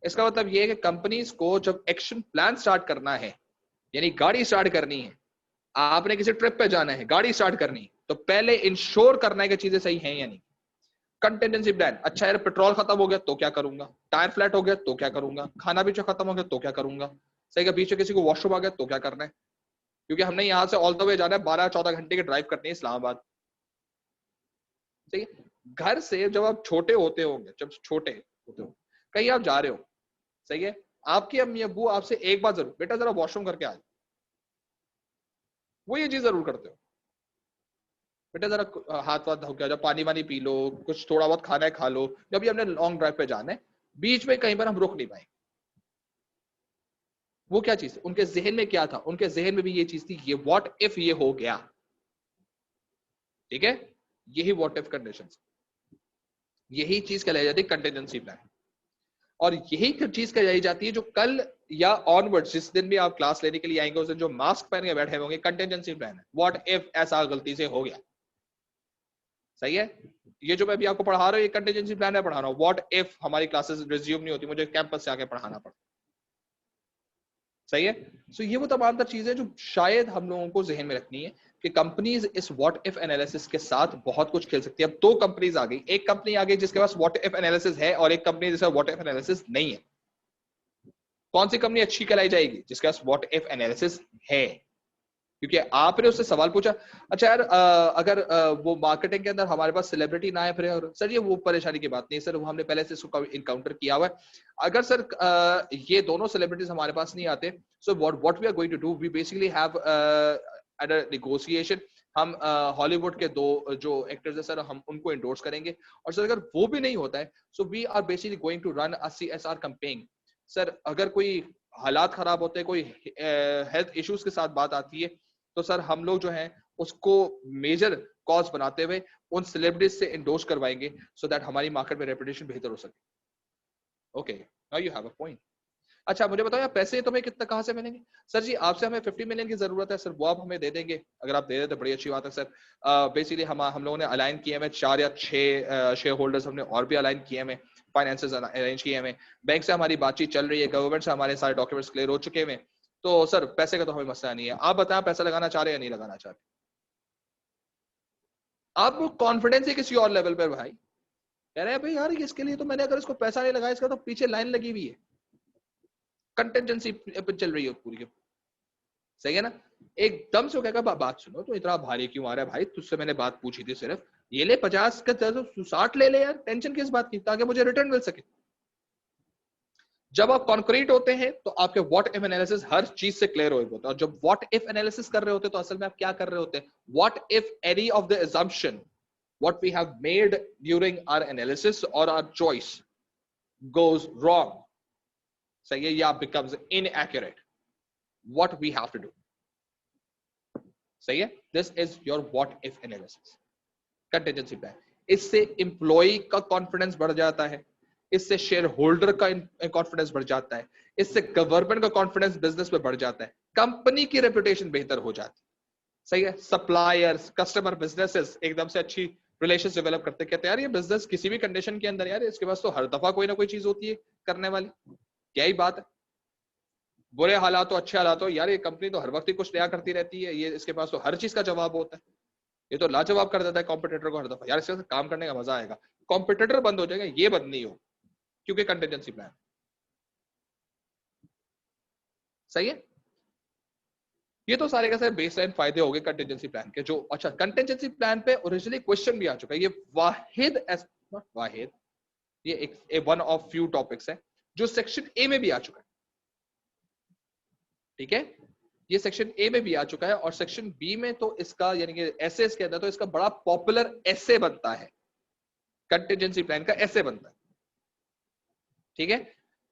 इसका मतलब यह है कि कंपनीज को जब एक्शन प्लान स्टार्ट करना है, यानी गाड़ी स्टार्ट करनी है, आपने किसी ट्रिप पे जाना है, गाड़ी स्टार्ट करनी है, तो पहले इंश्योर करना है कि चीजें सही हैं या नहीं। कंटेंजेंसी प्लान, अच्छा यार पेट्रोल खत्म हो गया तो क्या करूंगा, टायर फ्लैट हो गया तो क्या करूंगा, खाना पीछे खत्म हो गया तो क्या करूंगा, सही का बीच में किसी को वॉशरूम आ गया तो क्या करना है, क्योंकि हमने यहाँ से ऑल द वे जाना है, 12-14 घंटे की ड्राइव करनी है इस्लामाबाद। सही है, घर से जब आप छोटे होते होंगे, जब छोटे होते हो कहीं आप जा रहे हो, सही है, आपकी अम्मी अब्बू आपसे एक बार जरूर, बेटा जरा वॉशरूम करके आ जाओ, वो ये चीज जरूर करते हो, बेटा जरा हाथ वाथ धो के आ जाओ, पानी वानी पी लो, कुछ थोड़ा बहुत खाना है खा लो, जब भी हमने लॉन्ग ड्राइव पे जाना है, बीच में कहीं पर हम रुक नहीं पाए। वो क्या चीज, उनके जहन में क्या था, उनके जहन में भी ये चीज थी, ये व्हाट इफ ये हो गया। ठीक है, यही व्हाट इफ कंडीशन, यही चीज कहलाई जाती है कंटिजेंसी प्लान। और यही चीज कहलाई जाती है जो कल या ऑनवर्ड जिस दिन भी आप क्लास लेने के लिए आएंगे, उस दिन जो मास्क पहन के बैठे होंगे, कंटिजेंसी प्लान है। व्हाट इफ ऐसा गलती से हो गया, सही है, ये जो मैं अभी आपको पढ़ा रहा हूँ ये कंटिजेंसी प्लान है पढ़ा रहा हूँ। व्हाट इफ हमारी क्लासेस रिज्यूम नहीं होती, मुझे कैंपस से आके पढ़ाना पड़ता, सही है। सो ये वो तमाम तर चीजें जो शायद हम लोगों को जहन में रखनी है कि कंपनीज इस व्हाट इफ एनालिसिस के साथ बहुत कुछ खेल सकती है। अब दो कंपनीज आ गई, एक कंपनी आ गई जिसके पास व्हाट इफ एनालिसिस है और एक कंपनी जिसका व्हाट इफ एनालिसिस नहीं है। कौन सी कंपनी अच्छी कहलाई जाएगी? जिसके पास व्हाट इफ एनालिसिस है, क्योंकि आपने उससे सवाल पूछा। अच्छा यार, अगर वो मार्केटिंग के अंदर हमारे पास सेलिब्रिटी ना है फिर, और सर ये वो परेशानी की बात नहीं है सर, वो हमने पहले से इसको इनकाउंटर किया हुआ है। अगर सर ये दोनों सेलिब्रिटीज हमारे पास नहीं आते, so what we are going to do, we basically have at a negotiation, हम हॉलीवुड के दो जो एक्टर्स हैं सर, हम उनको इंडोर्स करेंगे। और सर अगर वो भी नहीं होता है, so we are basically going to run a CSR campaign. Sir अगर कोई हालात खराब होते हैं, कोई हेल्थ इश्यूज के साथ बात आती है, तो सर हम लोग जो है उसको मेजर कॉज बनाते हुए उन सेलिब्रिटीज से इंडोर्स करवाएंगे, सो दैट हमारी मार्केट में रेपुटेशन बेहतर हो सके। Okay, now you have a point. अच्छा मुझे बताओ यार, पैसे तुम्हें कितना कहाँ से मिलेंगे? सर जी आपसे हमें 50 मिलियन की जरूरत है सर, वो आप हमें दे देंगे? अगर आप दे दें तो बड़ी अच्छी बात है सर। बेसिकली हम लोगों ने अलाइन किए हैं 4 या 6 शेयर होल्डर्स, हमने और भी अलाइन किए हैं, फाइनेंसेस अरेंज किए हैं, बैंक से हमारी बातचीत चल रही है, गवर्नमेंट से हमारे सारे डॉक्यूमेंट्स क्लियर हो चुके हैं। तो सर पैसे का तो हमें मसला नहीं है। आप बताएं पैसा लगाना चाह रहे हैं या नहीं लगाना चाह रहे? आप कॉन्फिडेंस ही किसी और लेवल पर भाई। कह रहे हैं भाई यार इसके लिए तो मैंने, अगर इसको पैसा नहीं लगाया, इसका तो पीछे लाइन लगी हुई है, कंटेंजेंसी चल रही है पूरी की। सही है ना? एकदम से कहेगा बात सुनो, तो इतना भारी क्यों आ रहा है भाई, तुझसे मैंने बात पूछी थी सिर्फ, ये ले 50 का 60 ले ले यार, टेंशन किस बात की, ताकि मुझे रिटर्न मिल सके। जब आप कॉन्क्रीट होते हैं तो आपके व्हाट इफ एनालिसिस हर चीज से क्लियर हो होता है। और जब व्हाट इफ एनालिसिस कर रहे होते हैं तो असल में आप क्या कर रहे होते हैं? What if any of the assumption what we have made during our analysis or our choice goes wrong, सही है, या becomes inaccurate, what we have to do? सही है, this is your what if analysis, contingency plan. इससे एम्प्लॉय का कॉन्फिडेंस बढ़ जाता है, इससे शेयर होल्डर का कॉन्फिडेंस बढ़ जाता है, इससे गवर्नमेंट का कॉन्फिडेंस बिजनेस में बढ़ जाता है, कंपनी की रेपुटेशन बेहतर हो जाती है। सही है, सप्लायर्स, कस्टमर, बिजनेसेस एकदम से अच्छी रिलेशन डेवलप करते, कहते हैं यार ये बिजनेस किसी भी कंडीशन के अंदर यार इसके पास तो हर दफा कोई ना कोई चीज होती है करने वाली। क्या ही बात है, बुरे हालात हो अच्छे हालात हो, यार ये कंपनी तो हर वक्त ही कुछ नया करती रहती है, ये इसके पास तो हर चीज का जवाब होता है, ये तो लाजवाब कर देता है कॉम्पिटिटर को हर दफा, यार इसके साथ काम करने का मजा आएगा। कॉम्पिटिटर बंद हो जाएगा, ये बंद नहीं हो, क्योंकि कंटीजेंसी प्लान। सही है, ये तो सारे का सारे बेसलाइन फायदे हो गए कंटीजेंसी प्लान के। जो अच्छा, कंटीजेंसी प्लान पे ओरिजिनली क्वेश्चन भी आ चुका है, ये वाहिद नॉट वाहिद, ये एक वन ऑफ फ्यू टॉपिक्स है जो सेक्शन ए में भी आ चुका है। ठीक है, ये सेक्शन ए में भी आ चुका है, और सेक्शन बी में तो इसका यानी कि एसेस के अंदर तो इसका बड़ा पॉपुलर एसे बनता है, कंटीजेंसी प्लान का एसे बनता है। ठीक है,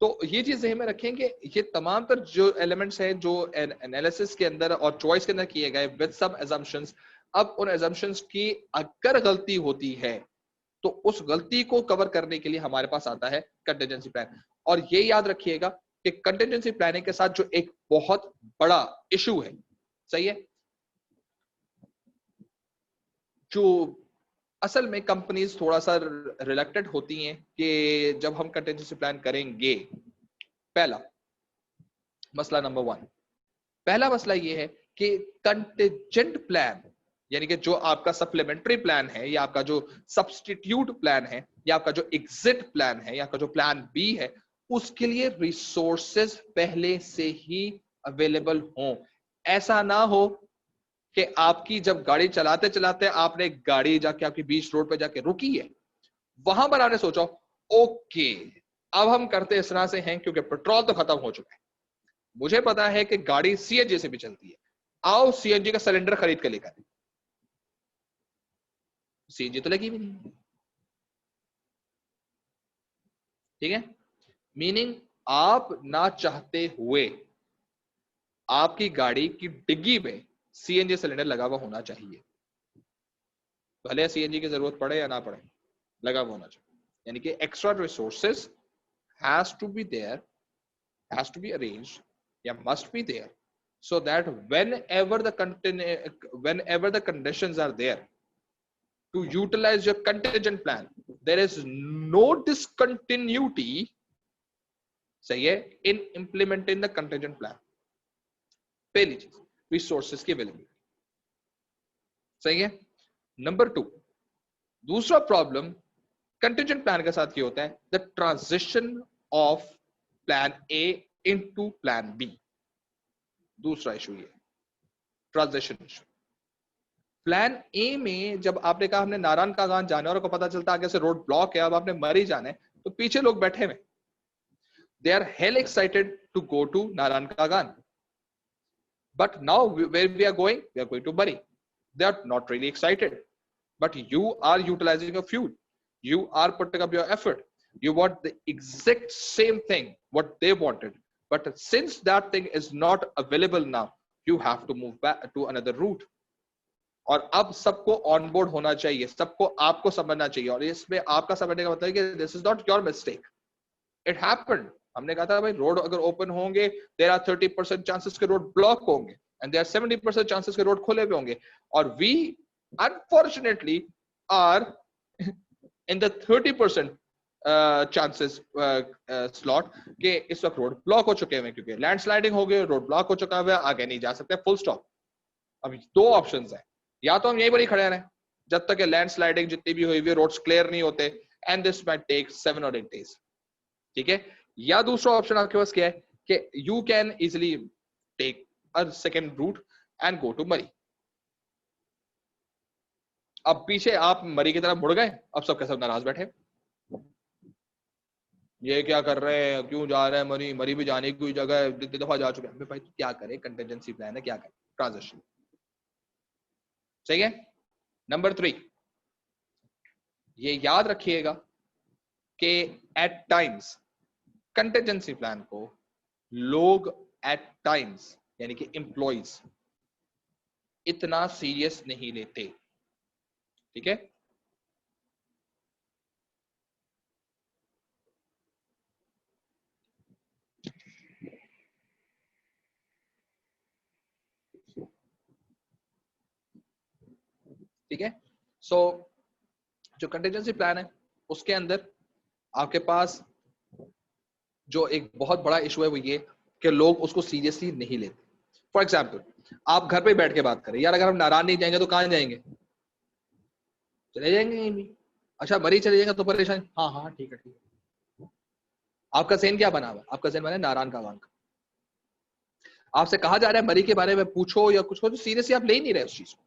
तो ये चीज ध्यान में रखें कि ये तमाम तर जो एलिमेंट्स हैं जो एनालिसिस के अंदर और चॉइस के अंदर किए गए विद सम assumptions, अब उन assumptions की अगर गलती होती है तो उस गलती को कवर करने के लिए हमारे पास आता है कंटीजेंसी प्लान। और ये याद रखिएगा कि कंटीजेंसी प्लानिंग के साथ जो एक बहुत बड़ा इशू है, सही है, जो असल में कंपनीज थोड़ा सा रिलेक्टेड होती हैं कि जब हम कंटीजेंसी प्लान करेंगे, पहला मसला नंबर 1, पहला मसला ये है कि कंटीजेंट प्लान यानी कि जो आपका सप्लीमेंट्री प्लान है, या आपका जो सब्सटीट्यूट प्लान है, या आपका जो एग्जिट प्लान है, या आपका जो प्लान बी है, उसके लिए रिसोर्सेज पहले से ही अवेलेबल हो। ऐसा ना हो कि आपकी जब गाड़ी चलाते चलाते आपने गाड़ी जाके आपकी बीच रोड पे जाके रुकी है, वहां पर आपने सोचा ओके अब हम करते इस तरह से हैं क्योंकि पेट्रोल तो खत्म हो चुका है, मुझे पता है कि गाड़ी सीएनजी से भी चलती है, आओ सीएनजी का सिलेंडर खरीद के लेकर। सीएनजी तो लगी भी नहीं, ठीक है, मीनिंग आप ना चाहते हुए आपकी गाड़ी की डिग्गी में सीएनजी सिलेंडर लगा हुआ होना चाहिए, भले सीएनजी की जरूरत पड़े या ना पड़े, लगा हुआ होना चाहिए। यानी कि extra resources has to be there, has to be arranged, yeah, must be there, so that whenever the conditions are there to utilize your contingent plan, there is no discontinuity, सही है, in implementing the contingent plan। पहली चीज, रिसोर्सेज की अवेलेबिलिटी। सही है। नंबर 2, दूसरा प्रॉब्लम कंटिजेंट प्लान के साथ ये होता है, the transition of plan A into plan B. दूसरा इशू ये ट्रांजिशन इशू। प्लान ए में जब आपने कहा हमने नारायण कागान जाना है और को पता चलता आगे से रोड ब्लॉक है, अब आपने मरी जाना है, तो पीछे लोग बैठे हुए, they are hell excited to go to Naran Kaghan, but now where we are going to Bari. They are not really excited, but you are utilizing your fuel, you are putting up your effort, you want the exact same thing what they wanted, but since that thing is not available now, you have to move back to another route. और अब सबको ऑन बोर्ड होना चाहिए, सबको आपको समझना चाहिए, और इसमें आपका समझने का मतलब है कि this is not your mistake, it happened. हमने कहा था भाई रोड अगर ओपन होंगे, देयर आर 30% चांसेस के रोड ब्लॉक होंगे एंड देयर आर 70% चांसेस के रोड खुले हुए होंगे, और we unfortunately are in the 30% chances slot के इस वक्त रोड ब्लॉक हो चुके हैं, क्योंकि लैंडस्लाइडिंग हो गई, रोड ब्लॉक हो चुका है, आगे नहीं जा सकते, फुल स्टॉप। अब दो ऑप्शंस हैं, या तो हम यहीं पर ही खड़े रहें जब तक लैंडस्लाइडिंग जितनी भी हुई हुई रोड्स क्लियर नहीं होते, and this might take 7 or 8 days, ठीक है। या दूसरा ऑप्शन आपके पास क्या है कि you can easily take a second route and go to Murree. अब पीछे आप मरी की तरफ मुड़ गए, अब सबके सब नाराज बैठे, ये क्या कर रहे हैं, क्यों जा रहे हैं मरी, मरी भी जाने की कोई जगह है, जितनी दफा जा चुके हैं। भाई क्या करें, कंटिजेंसी प्लान है, क्या करें, ट्रांजिशन। सही है। नंबर 3, ये याद रखिएगा कि एट टाइम्स कंटिजेंसी प्लान को लोग एट टाइम्स यानी कि एम्प्लॉइज इतना सीरियस नहीं लेते, ठीक है। ठीक है। सो जो कंटिजेंसी प्लान है उसके अंदर आपके पास जो एक बहुत बड़ा इशू है वो ये कि लोग उसको सीरियसली नहीं लेते। फॉर एग्जाम्पल, आप घर पे बैठ के बात करें, यार अगर हम नारायण नहीं जाएंगे तो कहां जाएंगे, चले जाएंगे कहीं भी। अच्छा मरी चले जाएंगे तो परेशान, हाँ हाँ ठीक है ठीक है। आपका ज़हन क्या बना हुआ, आपका ज़हन बना है नारायण कागान का। आपसे कहा जा रहा है मरी के बारे में पूछो या कुछ हो, तो सीरियसली आप ले ही नहीं रहे उस चीज को,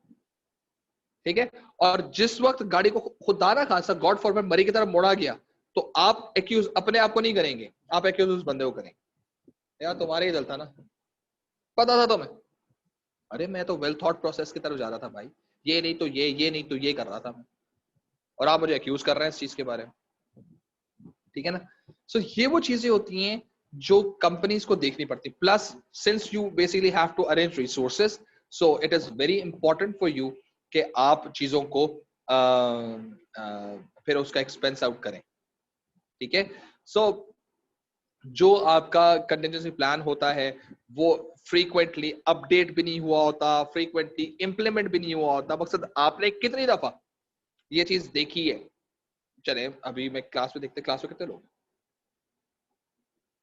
ठीक है। और जिस वक्त गाड़ी को खुदा ना खासा गॉड फॉरबिड मरी की तरफ मोड़ा गया, तो आप एक्यूज अपने आप को नहीं करेंगे, आप एक्यूज उस बंदे को करेंगे, यार तुम्हारे ही गलत था ना, पता था तुम्हें, अरे मैं तो वेल थॉट प्रोसेस की तरफ जा रहा था भाई, ये नहीं तो ये नहीं तो ये कर रहा था मैं, और आप मुझे एक्यूज कर रहे हैं इस चीज के बारे में, ठीक है ना। सो ये वो चीजें होती हैं जो कंपनीज को देखनी पड़ती। Plus since you basically have to arrange resources, so it is very important for you कि आप चीजों को फिर उसका एक्सपेंस आउट करें, ठीक है। सो जो आपका कंटिजेंसी प्लान होता है वो फ्रीक्वेंटली अपडेट भी नहीं हुआ होता, फ्रीक्वेंटली इंप्लीमेंट भी नहीं हुआ होता। मकसद आपने कितनी दफा ये चीज देखी है, चले अभी मैं क्लास में देखते, क्लास में कितने लोग,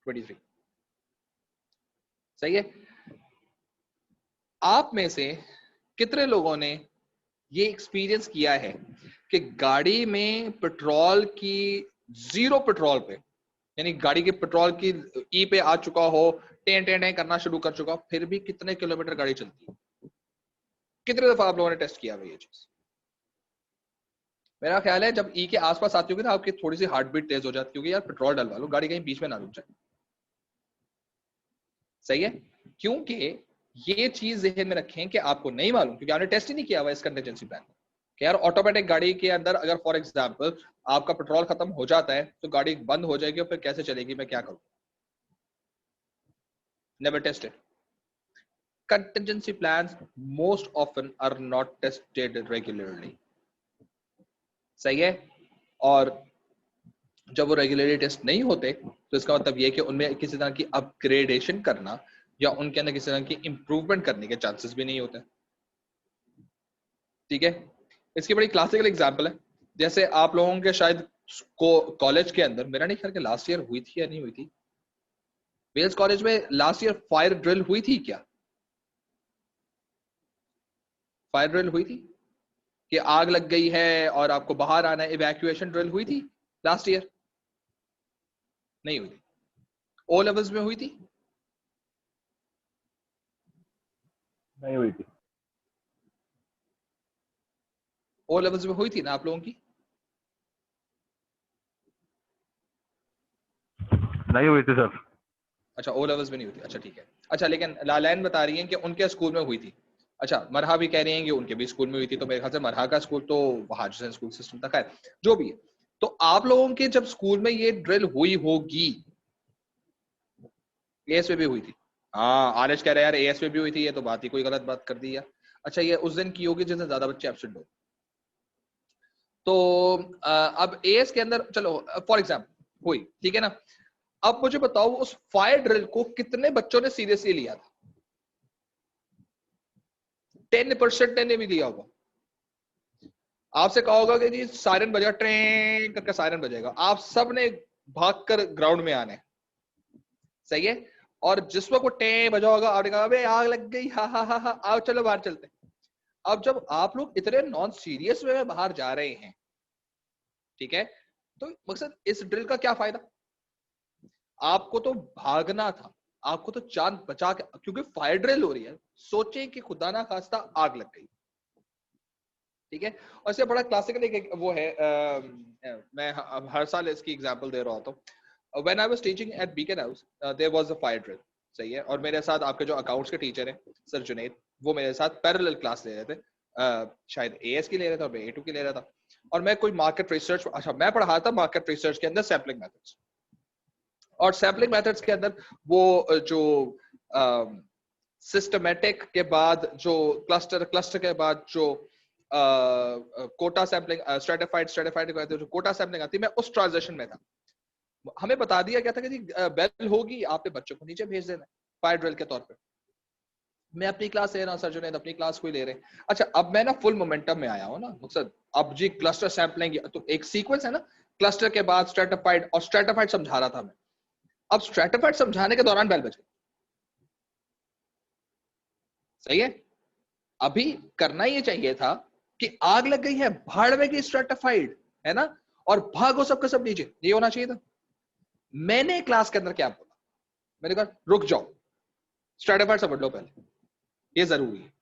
23, सही है। आप में से कितने लोगों ने ये एक्सपीरियंस किया है कि गाड़ी में पेट्रोल की, जीरो पेट्रोल पे, यानी गाड़ी के पेट्रोल की ई पे आ चुका हो, टें टें टें करना शुरू कर चुका हो, फिर भी कितने किलोमीटर गाड़ी चलती है, कितने दफा आप लोगों ने टेस्ट किया हुआ ये चीज। मेरा ख्याल है जब ई के आसपास आती होगी ना आपकी थोड़ी सी हार्ट बीट तेज हो जाती होगी, यार पेट्रोल डलवा लो, गाड़ी कहीं बीच में ना रुक जाए, सही है। क्योंकि ये चीज ज़हन में रखें कि आपको नहीं मालूम, क्योंकि आपने टेस्ट ही नहीं किया हुआ इस कंटिजेंसी प्लान कि यार ऑटोमेटिक गाड़ी के अंदर अगर फॉर एग्जांपल आपका पेट्रोल खत्म हो जाता है तो गाड़ी बंद हो जाएगी और फिर कैसे चलेगी, मैं क्या करूं, never tested. contingency plans most often are not tested regularly, सही है। और जब वो रेगुलरली टेस्ट नहीं होते तो इसका मतलब ये कि उनमें किसी तरह की अपग्रेडेशन करना या उनके अंदर किसी तरह की इंप्रूवमेंट करने के चांसेस भी नहीं होते, ठीक है। इसकी बड़ी क्लासिकल एग्जांपल है, जैसे आप लोगों के शायद कॉलेज के अंदर, मेरा नहीं ख्याल कि लास्ट ईयर हुई थी या नहीं हुई थी, वेल्स कॉलेज में लास्ट ईयर फायर ड्रिल हुई थी क्या, फायर ड्रिल हुई थी, कि आग लग गई है और आपको बाहर आना है, इवैक्यूएशन ड्रिल हुई थी लास्ट ईयर? नहीं हुई थी। ओ लेवल्स में हुई थी? नहीं हुई थी। ओ लेवल्स में हुई थी ना आप लोगों की? नहीं हुई थी सर। अच्छा, ओ लेवल्स में नहीं हुई थी, अच्छा ठीक है। अच्छा, लेकिन लालैन बता रही हैं कि उनके स्कूल में हुई थी। अच्छा, मरहा भी कह रही हैं कि उनके भी स्कूल में हुई थी, तो मेरे ख्याल से मरहा का स्कूल तो वहां जो स्कूल सिस्टम था, खैर जो भी है। तो आप लोगों के जब स्कूल में ये ड्रिल हुई होगी, एएस में भी हुई थी? हाँ, आरएच कह रहे हैं यार एएस में भी हुई थी, ये तो बात ही कोई गलत बात कर दी यार। अच्छा, ये उस दिन की होगी जिस दिन ज्यादा बच्चे एब्सेंट हो। तो अब एएस के अंदर चलो फॉर एग्जाम्पल हुई, ठीक है ना। अब मुझे बताओ उस फायर ड्रिल को कितने बच्चों ने सीरियसली लिया था? 10% ने भी लिया होगा। आपसे कहा होगा कि जी सायरन बजेगा, ट्रेन करके सायरन बजेगा, आप सब ने भागकर ग्राउंड में आने, सही है। और जिस वक्त वो टे बजा होगा आपने कहा अबे आग लग गई, हा हा हा हा, आओ चलो बाहर चलते। अब जब आप लोग इतने नॉन सीरियस वे में बाहर जा रहे हैं, ठीक है, तो मकसद इस ड्रिल का क्या फायदा? आपको तो भागना था, आपको तो जान बचा के, क्योंकि फायर ड्रिल हो रही है, सोचे कि खुदा ना खास्ता आग लग गई, ठीक है। और इससे बड़ा क्लासिकल एक वो है, मैं हर साल इसकी एग्जांपल दे रहा होता हूँ। When I was teaching at Beacon House, there was a fire drill, सही है। और मेरे साथ आपके जो अकाउंट्स के टीचर हैं सर जुनेद, वो मेरे साथ पैरेलल क्लास ले रहे थे, शायद एएस की ले रहा था और मैं ए2 की ले रहा था। और मैं कोई मार्केट रिसर्च, अच्छा मैं पढ़ा था मार्केट रिसर्च के अंदर सैम्पलिंग मेथड्स। और सैम्पलिंग मेथड्स के अंदर वो जो सिस्टमेटिक के बाद जो क्लस्टर, क्लस्टर के बाद जो कोटा सैम्पलिंग, स्ट्रेटिफाइड, स्ट्रेटिफाइड के बाद जो कोटा सैम्पलिंग आती है, मैं उस ट्रांजिशन में था। हमें बता दिया गया था कि जी बेल होगी, आपने बच्चों को नीचे भेज देना फायर ड्रिल के तौर पे। मैं अपनी क्लास ले रहा हूँ, सर जुनैद अपनी क्लास को ही ले रहे हैं। अच्छा, अब मैं ना फुल मोमेंटम में आया हूँ ना मकसद, अब जी क्लस्टर सैम्पलिंग तो एक सीक्वेंस है ना, क्लस्टर के बाद स्ट्रेटिफाइड, और स्ट्रेटिफाइड समझा रहा था मैं। अब स्ट्रेटिफाइड समझाने के दौरान बेल बज गई, सही है। अभी करना ये चाहिए था कि आग लग गई है, भाड़ में गई स्ट्रेटिफाइड, है ना, और भागो सबका सब नीचे, ये होना चाहिए था। मैंने क्लास के अंदर क्या बोला, मैंने कहा रुक जाओ, स्ट्रेटिफाइड समझ लो पहले, ये जरूरी है।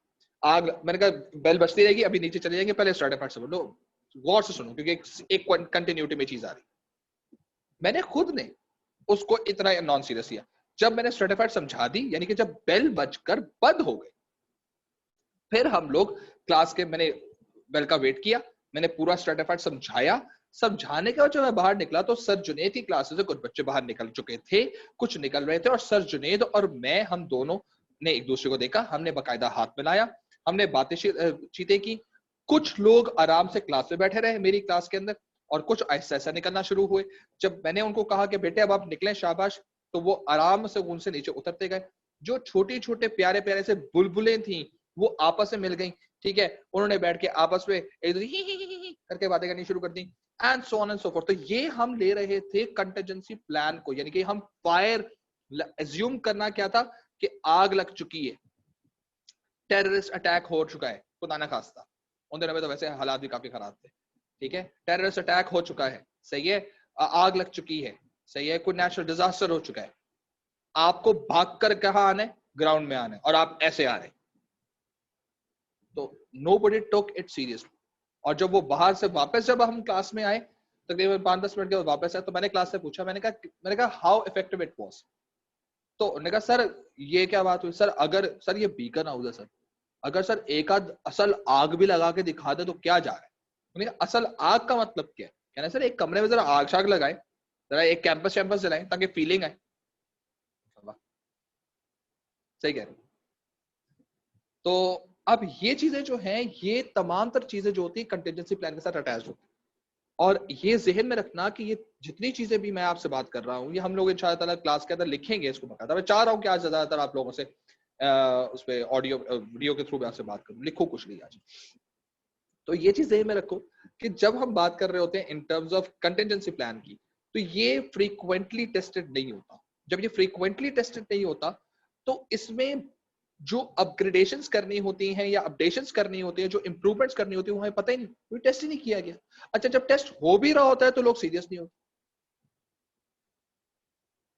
आग, मैंने कहा बेल बजती रहेगी, अभी नीचे चले जाएंगे, पहले स्ट्रेटिफाइड समझ लो, गौर से सुनो, क्योंकि एक कंटिन्यूटी में चीज आ रही। मैंने खुद ने उसको इतना नॉन सीरियस लिया। जब मैंने स्ट्रेटिफाइड समझा दी, यानी कि जब बेल बजकर बंद हो गई, फिर हम लोग क्लास के, मैंने बेल का वेट किया, मैंने पूरा स्ट्रेटिफाइड समझाया। समझाने के बाद जब मैं बाहर निकला तो सर जुनेद की क्लास से कुछ बच्चे बाहर निकल चुके थे, कुछ निकल रहे थे, और सर जुनेद और मैं, हम दोनों ने एक दूसरे को देखा, हमने बाकायदा हाथ मिलाया, हमने बातें चीतें की। कुछ लोग आराम से क्लास में बैठे रहे मेरी क्लास के अंदर, और कुछ ऐसा ऐसा निकलना शुरू हुए। जब मैंने उनको कहा कि बेटे अब आप निकलें, शाबाश, तो वो आराम से उनसे नीचे उतरते गए। जो छोटे छोटे प्यारे प्यारे से बुलबुलें थी, वो आपस में मिल गई, ठीक है। उन्होंने बैठ के आपस में एक दूसरे ही करके बातें करनी शुरू कर दी, and so on and so forth. तो ये हम ले रहे थे कंटिजेंसी प्लान को, यानी कि हम फायर एज्यूम करना क्या था कि आग लग चुकी है, टेररिस्ट अटैक हो चुका है, खुदा ना खास्ता, उन दिनों में तो वैसे हालात भी काफी खराब थे, ठीक है। टेररिस्ट अटैक हो चुका है, सही है, आग लग चुकी है, सही है, कोई नेचुरल डिजास्टर हो चुका है, आपको भागकर कहां आना है, ग्राउंड में आना है, और आप ऐसे आ रहे हैं। तो nobody took it seriously। और जब वो बाहर से वापस, जब हम क्लास में आए, तकरीबन 5-10 मिनट के बाद वापस आए, तो मैंने क्लास से पूछा, मैंने कहा हाउ इफेक्टिव इट वाज। तो उन्होंने कहा सर ये क्या बात हुई सर, अगर सर ये बीकन हाउस है सर, अगर सर एक आध असल आग भी लगा के दिखा दे तो क्या जा रहा है। उन्होंने कहा असल आग का मतलब क्या है, कहना सर एक कमरे में जरा आग शाग लगाए, जरा एक कैंपस कैंपस जलाएं ताकि फीलिंग आए। सही कह रहे हो। तो अब ये चीजें जो हैं, ये तमाम तर चीजें जो होती है कंटिजेंसी प्लान के साथ अटैच होती है। और ये जहन में रखना कि ये जितनी चीजें भी मैं आपसे बात कर रहा हूँ, ये हम लोग इंशाल्लाह क्लास के अंदर लिखेंगे इसको बकायदा। मैं चाह रहा हूँ कि आज ज्यादातर आप लोगों से उस पर ऑडियो वीडियो के थ्रू मैं आपसे बात करूँ, लिखो कुछ नहीं आज। तो ये चीज जहन में रखो कि जब हम बात कर रहे होते हैं in terms of contingency plan की, तो ये फ्रीक्वेंटली टेस्टेड नहीं होता। जब ये फ्रीक्वेंटली टेस्टेड नहीं होता, तो इसमें जो अपग्रेडेशंस करनी होती हैं या अपडेशंस करनी होती हैं, जो इंप्रूवमेंट्स करनी होती है, वो हमें पता ही नहीं, कोई टेस्ट ही नहीं किया गया। अच्छा, जब टेस्ट हो भी रहा होता है तो लोग सीरियस नहीं होते।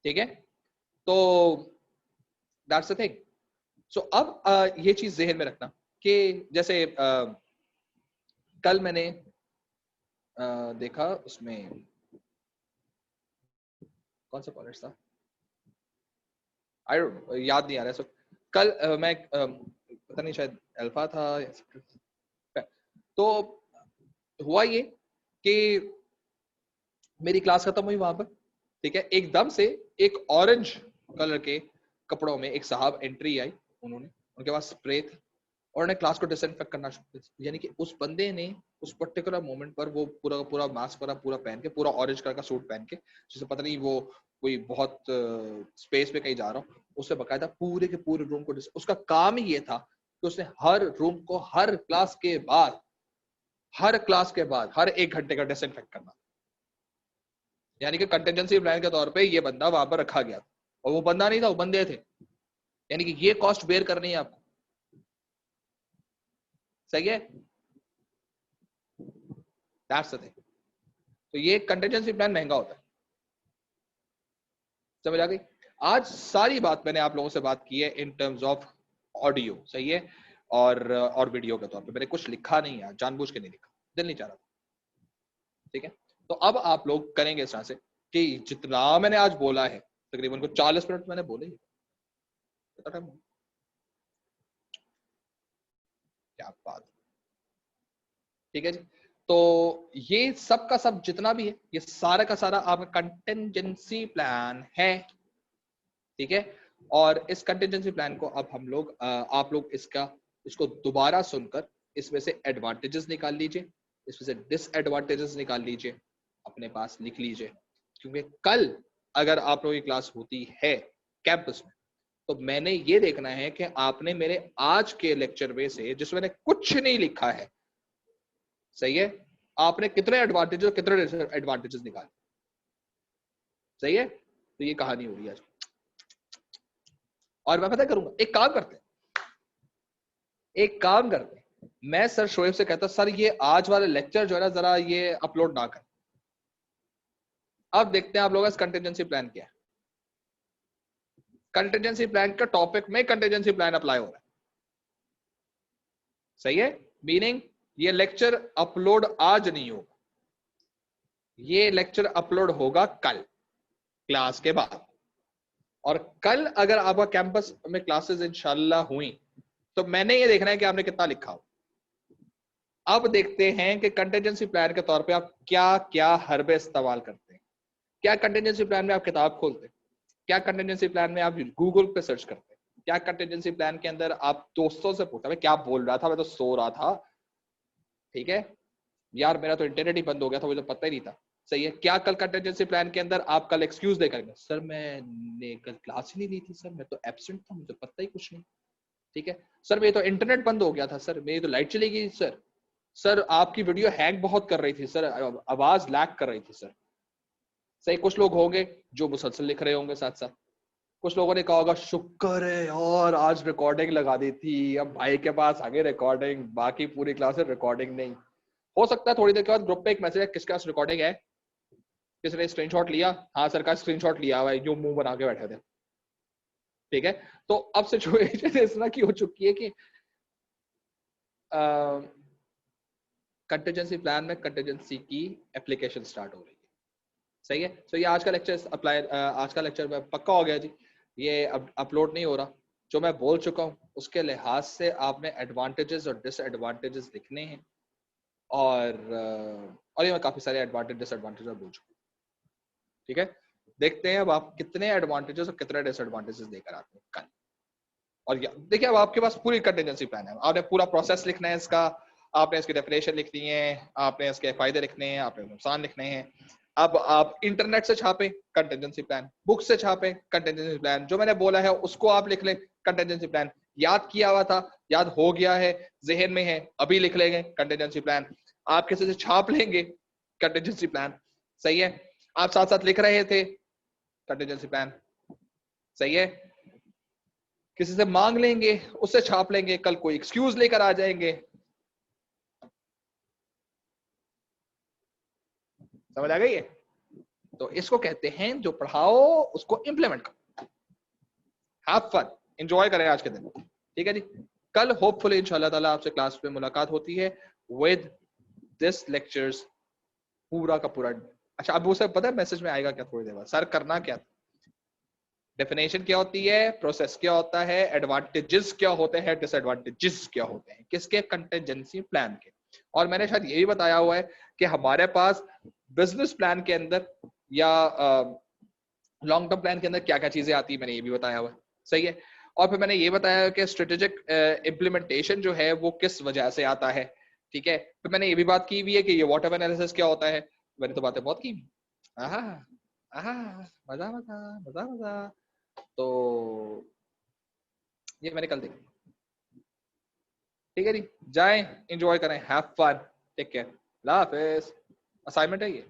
ठीक है, तो दैट्स द थिंग। सो अब ये चीज जहन में रखना कि जैसे कल मैंने देखा, उसमें कौन सा कॉलेज था, आई डोंट, याद नहीं आ रहा। सो कल मैं पता नहीं, शायद अल्फा था या तो हुआ ये कि मेरी क्लास खत्म हुई वहां पर। ठीक है, एकदम से एक ऑरेंज कलर के कपड़ों में एक साहब एंट्री आई, उनके पास स्प्रे था और उन्होंने क्लास को डिसइंफेक्ट करना शुरू कर दिया। यानी कि उस बंदे ने उस पर्टिकुलर मोमेंट पर वो पूरा पूरा मास्क पूरा पहन के, पूरा ऑरेंज कलर का सूट पहन के, जिसे पता नहीं वो कोई बहुत स्पेस पे कहीं जा रहा हो, उससे बकायदा पूरे के पूरे रूम को उसका काम ही ये था कि उसने हर रूम को हर क्लास के बाद हर 1 घंटे का डिसइंफेक्ट करना। यानी कि कंटिजेंसी प्लान के तौर पे ये बंदा वहां पर रखा गया था, और वो बंदा नहीं था, वो बंदे थे। यानी कि ये कॉस्ट बेयर करनी है आपको। सही है, दैट्स द थिंग। तो ये कंटिजेंसी प्लान महंगा होता है, समझ आ गई। आज सारी बात मैंने आप लोगों से बात की है इन टर्म्स ऑफ ऑडियो, सही है, और वीडियो के तौर पे। मैंने कुछ लिखा नहीं है, जानबूझ के नहीं लिखा, दिल नहीं चाह रहा। ठीक है, तो अब आप लोग करेंगे इस तरह से कि जितना मैंने आज बोला है, तकरीबन को 40 मिनट मैंने बोले, क्या बात। ठीक है जी, तो ये सब का सब जितना भी है, ये सारा का सारा आपका कंटिजेंसी प्लान है। ठीक है, और इस कंटिजेंसी प्लान को अब हम लोग आप लोग इसको दोबारा सुनकर इसमें से एडवांटेजेस निकाल लीजिए, इसमें से डिसएडवांटेजेस निकाल लीजिए, अपने पास लिख लीजिए। क्योंकि कल अगर आप लोगों की क्लास होती है कैंपस में, तो मैंने ये देखना है कि आपने मेरे आज के लेक्चर में से, जिसमें मैंने कुछ नहीं लिखा है, सही है, आपने कितने एडवांटेजेस और कितने डिसएडवांटेजेस निकाले। सही है, तो ये कहानी हो रही है आज। और मैं पता करूंगा, एक काम करते हैं, मैं सर शोएब से कहता, सर ये आज वाला लेक्चर जो है ना, जरा ये अपलोड ना करें। अब देखते हैं आप लोगों का कंटिजेंसी प्लान क्या है। कंटिजेंसी प्लान का टॉपिक में कंटिजेंसी प्लान अप्लाई हो रहा है, सही है, मीनिंग ये लेक्चर अपलोड आज नहीं होगा, ये लेक्चर अपलोड होगा कल क्लास के बाद। और कल अगर आपका कैंपस में क्लासेस इंशाल्लाह हुई, तो मैंने ये देखना है कि आपने कितना लिखा हो। अब देखते हैं कि कंटिजेंसी प्लान के तौर पे आप क्या क्या हरबे इस्तेमाल करते हैं। क्या कंटिजेंसी प्लान में आप किताब खोलते हैं? क्या कंटिजेंसी प्लान में आप गूगल पे सर्च करते हैं? क्या कंटिजेंसी प्लान के अंदर आप दोस्तों से पूछते हैं, क्या बोल रहा था, मैं तो सो रहा था, ठीक है यार, मेरा तो इंटरनेट ही बंद हो गया था, मुझे तो पता ही नहीं था। सही है, क्या कल कंटिजेंसी प्लान के अंदर आप कल एक्सक्यूज देकर, सर मैंने कल क्लास ही नहीं ली थी, सर मैं तो एब्सेंट था, मुझे पता ही कुछ नहीं। ठीक है सर, मेरी तो इंटरनेट बंद हो गया था, सर मेरी तो लाइट चली गई, सर आपकी वीडियो हैंग बहुत कर रही थी, सर आवाज लैग कर रही थी, सर। सही, कुछ लोग होंगे जो मुसलसल लिख रहे होंगे साथ साथ, कुछ लोगों ने कहा होगा शुक्र है यार आज रिकॉर्डिंग लगा दी थी, अब भाई के पास आगे रिकॉर्डिंग, बाकी पूरी क्लास में रिकॉर्डिंग नहीं। हो सकता है थोड़ी देर के बाद ग्रुप पे एक मैसेज है, किसके पास रिकॉर्डिंग है, किसने स्क्रीनशॉट लिया, हाँ सर का स्क्रीनशॉट लिया हुआ है, जो मुंह बना के बैठे थे। ठीक है, तो अब सिचुएशन इस तरह की हो चुकी है कि कंटिजेंसी प्लान में कंटिजेंसी की एप्लीकेशन स्टार्ट हो रही है। सही है, तो ये आज का लेक्चर आज का लेक्चर पक्का हो गया जी, ये अब अपलोड नहीं हो रहा। जो मैं बोल चुका हूँ उसके लिहाज से आपने एडवांटेजेस और डिसएडवांटेजेस लिखने हैं, और ये मैं काफी सारे एडवांटेज डिसएडवांटेज बोल चुका हूँ। ठीक है, देखते हैं अब आप कितने एडवांटेजेस और कितने डिसएडवांटेजेस देकर आते हैं कल। और देखिए, अब आपके पास पूरी कंटिजेंसी प्लान है, आपने पूरा प्रोसेस लिखना है इसका, आपने इसकी डेफिनेशन लिखनी है, आपने इसके फायदे लिखने हैं, आपने नुकसान लिखने हैं। अब आप इंटरनेट से छापें कंटिजेंसी प्लान, बुक से छापें कंटिजेंसी प्लान, जो मैंने बोला है उसको आप लिख लें कंटिजेंसी प्लान, याद किया हुआ था, याद हो गया है, जहन में है, अभी लिख लेंगे कंटिजेंसी प्लान, आप किसी से छाप लेंगे कंटिजेंसी प्लान। सही है, आप साथ साथ लिख रहे थे कंटिजेंसी प्लान। सही है, किसी से मांग लेंगे, उससे छाप लेंगे, कल कोई एक्सक्यूज लेकर आ जाएंगे। समझ आ गई है? तो इसको कहते हैं जो पढ़ाओ उसको इंप्लीमेंट करो। हैव फन, एंजॉय करें आज के दिन, ठीक है जी। कल होपफुली इंशाल्लाह ताला आपसे क्लास में मुलाकात होती है विद दिस लेक्चर्स पूरा का पूरा। अच्छा, अब उसे पता है मैसेज में आएगा क्या थोड़ी देर बाद, सर करना क्या, डेफिनेशन क्या होती है, प्रोसेस क्या होता है, एडवांटेजेस क्या होते हैं, डिसएडवांटेजेस क्या होते हैं, किसके, कंटेंजेंसी प्लान के। और मैंने शायद ये भी बताया हुआ है कि हमारे पास बिजनेस प्लान के अंदर या लॉन्ग टर्म प्लान के अंदर क्या क्या चीजें आती है, मैंने ये भी बताया हुआ है, सही है। और फिर मैंने ये बताया कि स्ट्रेटेजिक इम्प्लीमेंटेशन जो है वो किस वजह से आता है, ठीक है। फिर मैंने ये भी बात की हुई है कि ये व्हाट एनालिसिस क्या होता है, मैंने तो बातें बहुत की। आहा, आहा, मजा मजा मजा मजा। तो ये मैंने कल देखी, ठीक है जी। जाएं, एंजॉय करें, हैव फन, टेक केयर, अल्लाह हाफिज। असाइनमेंट है ये।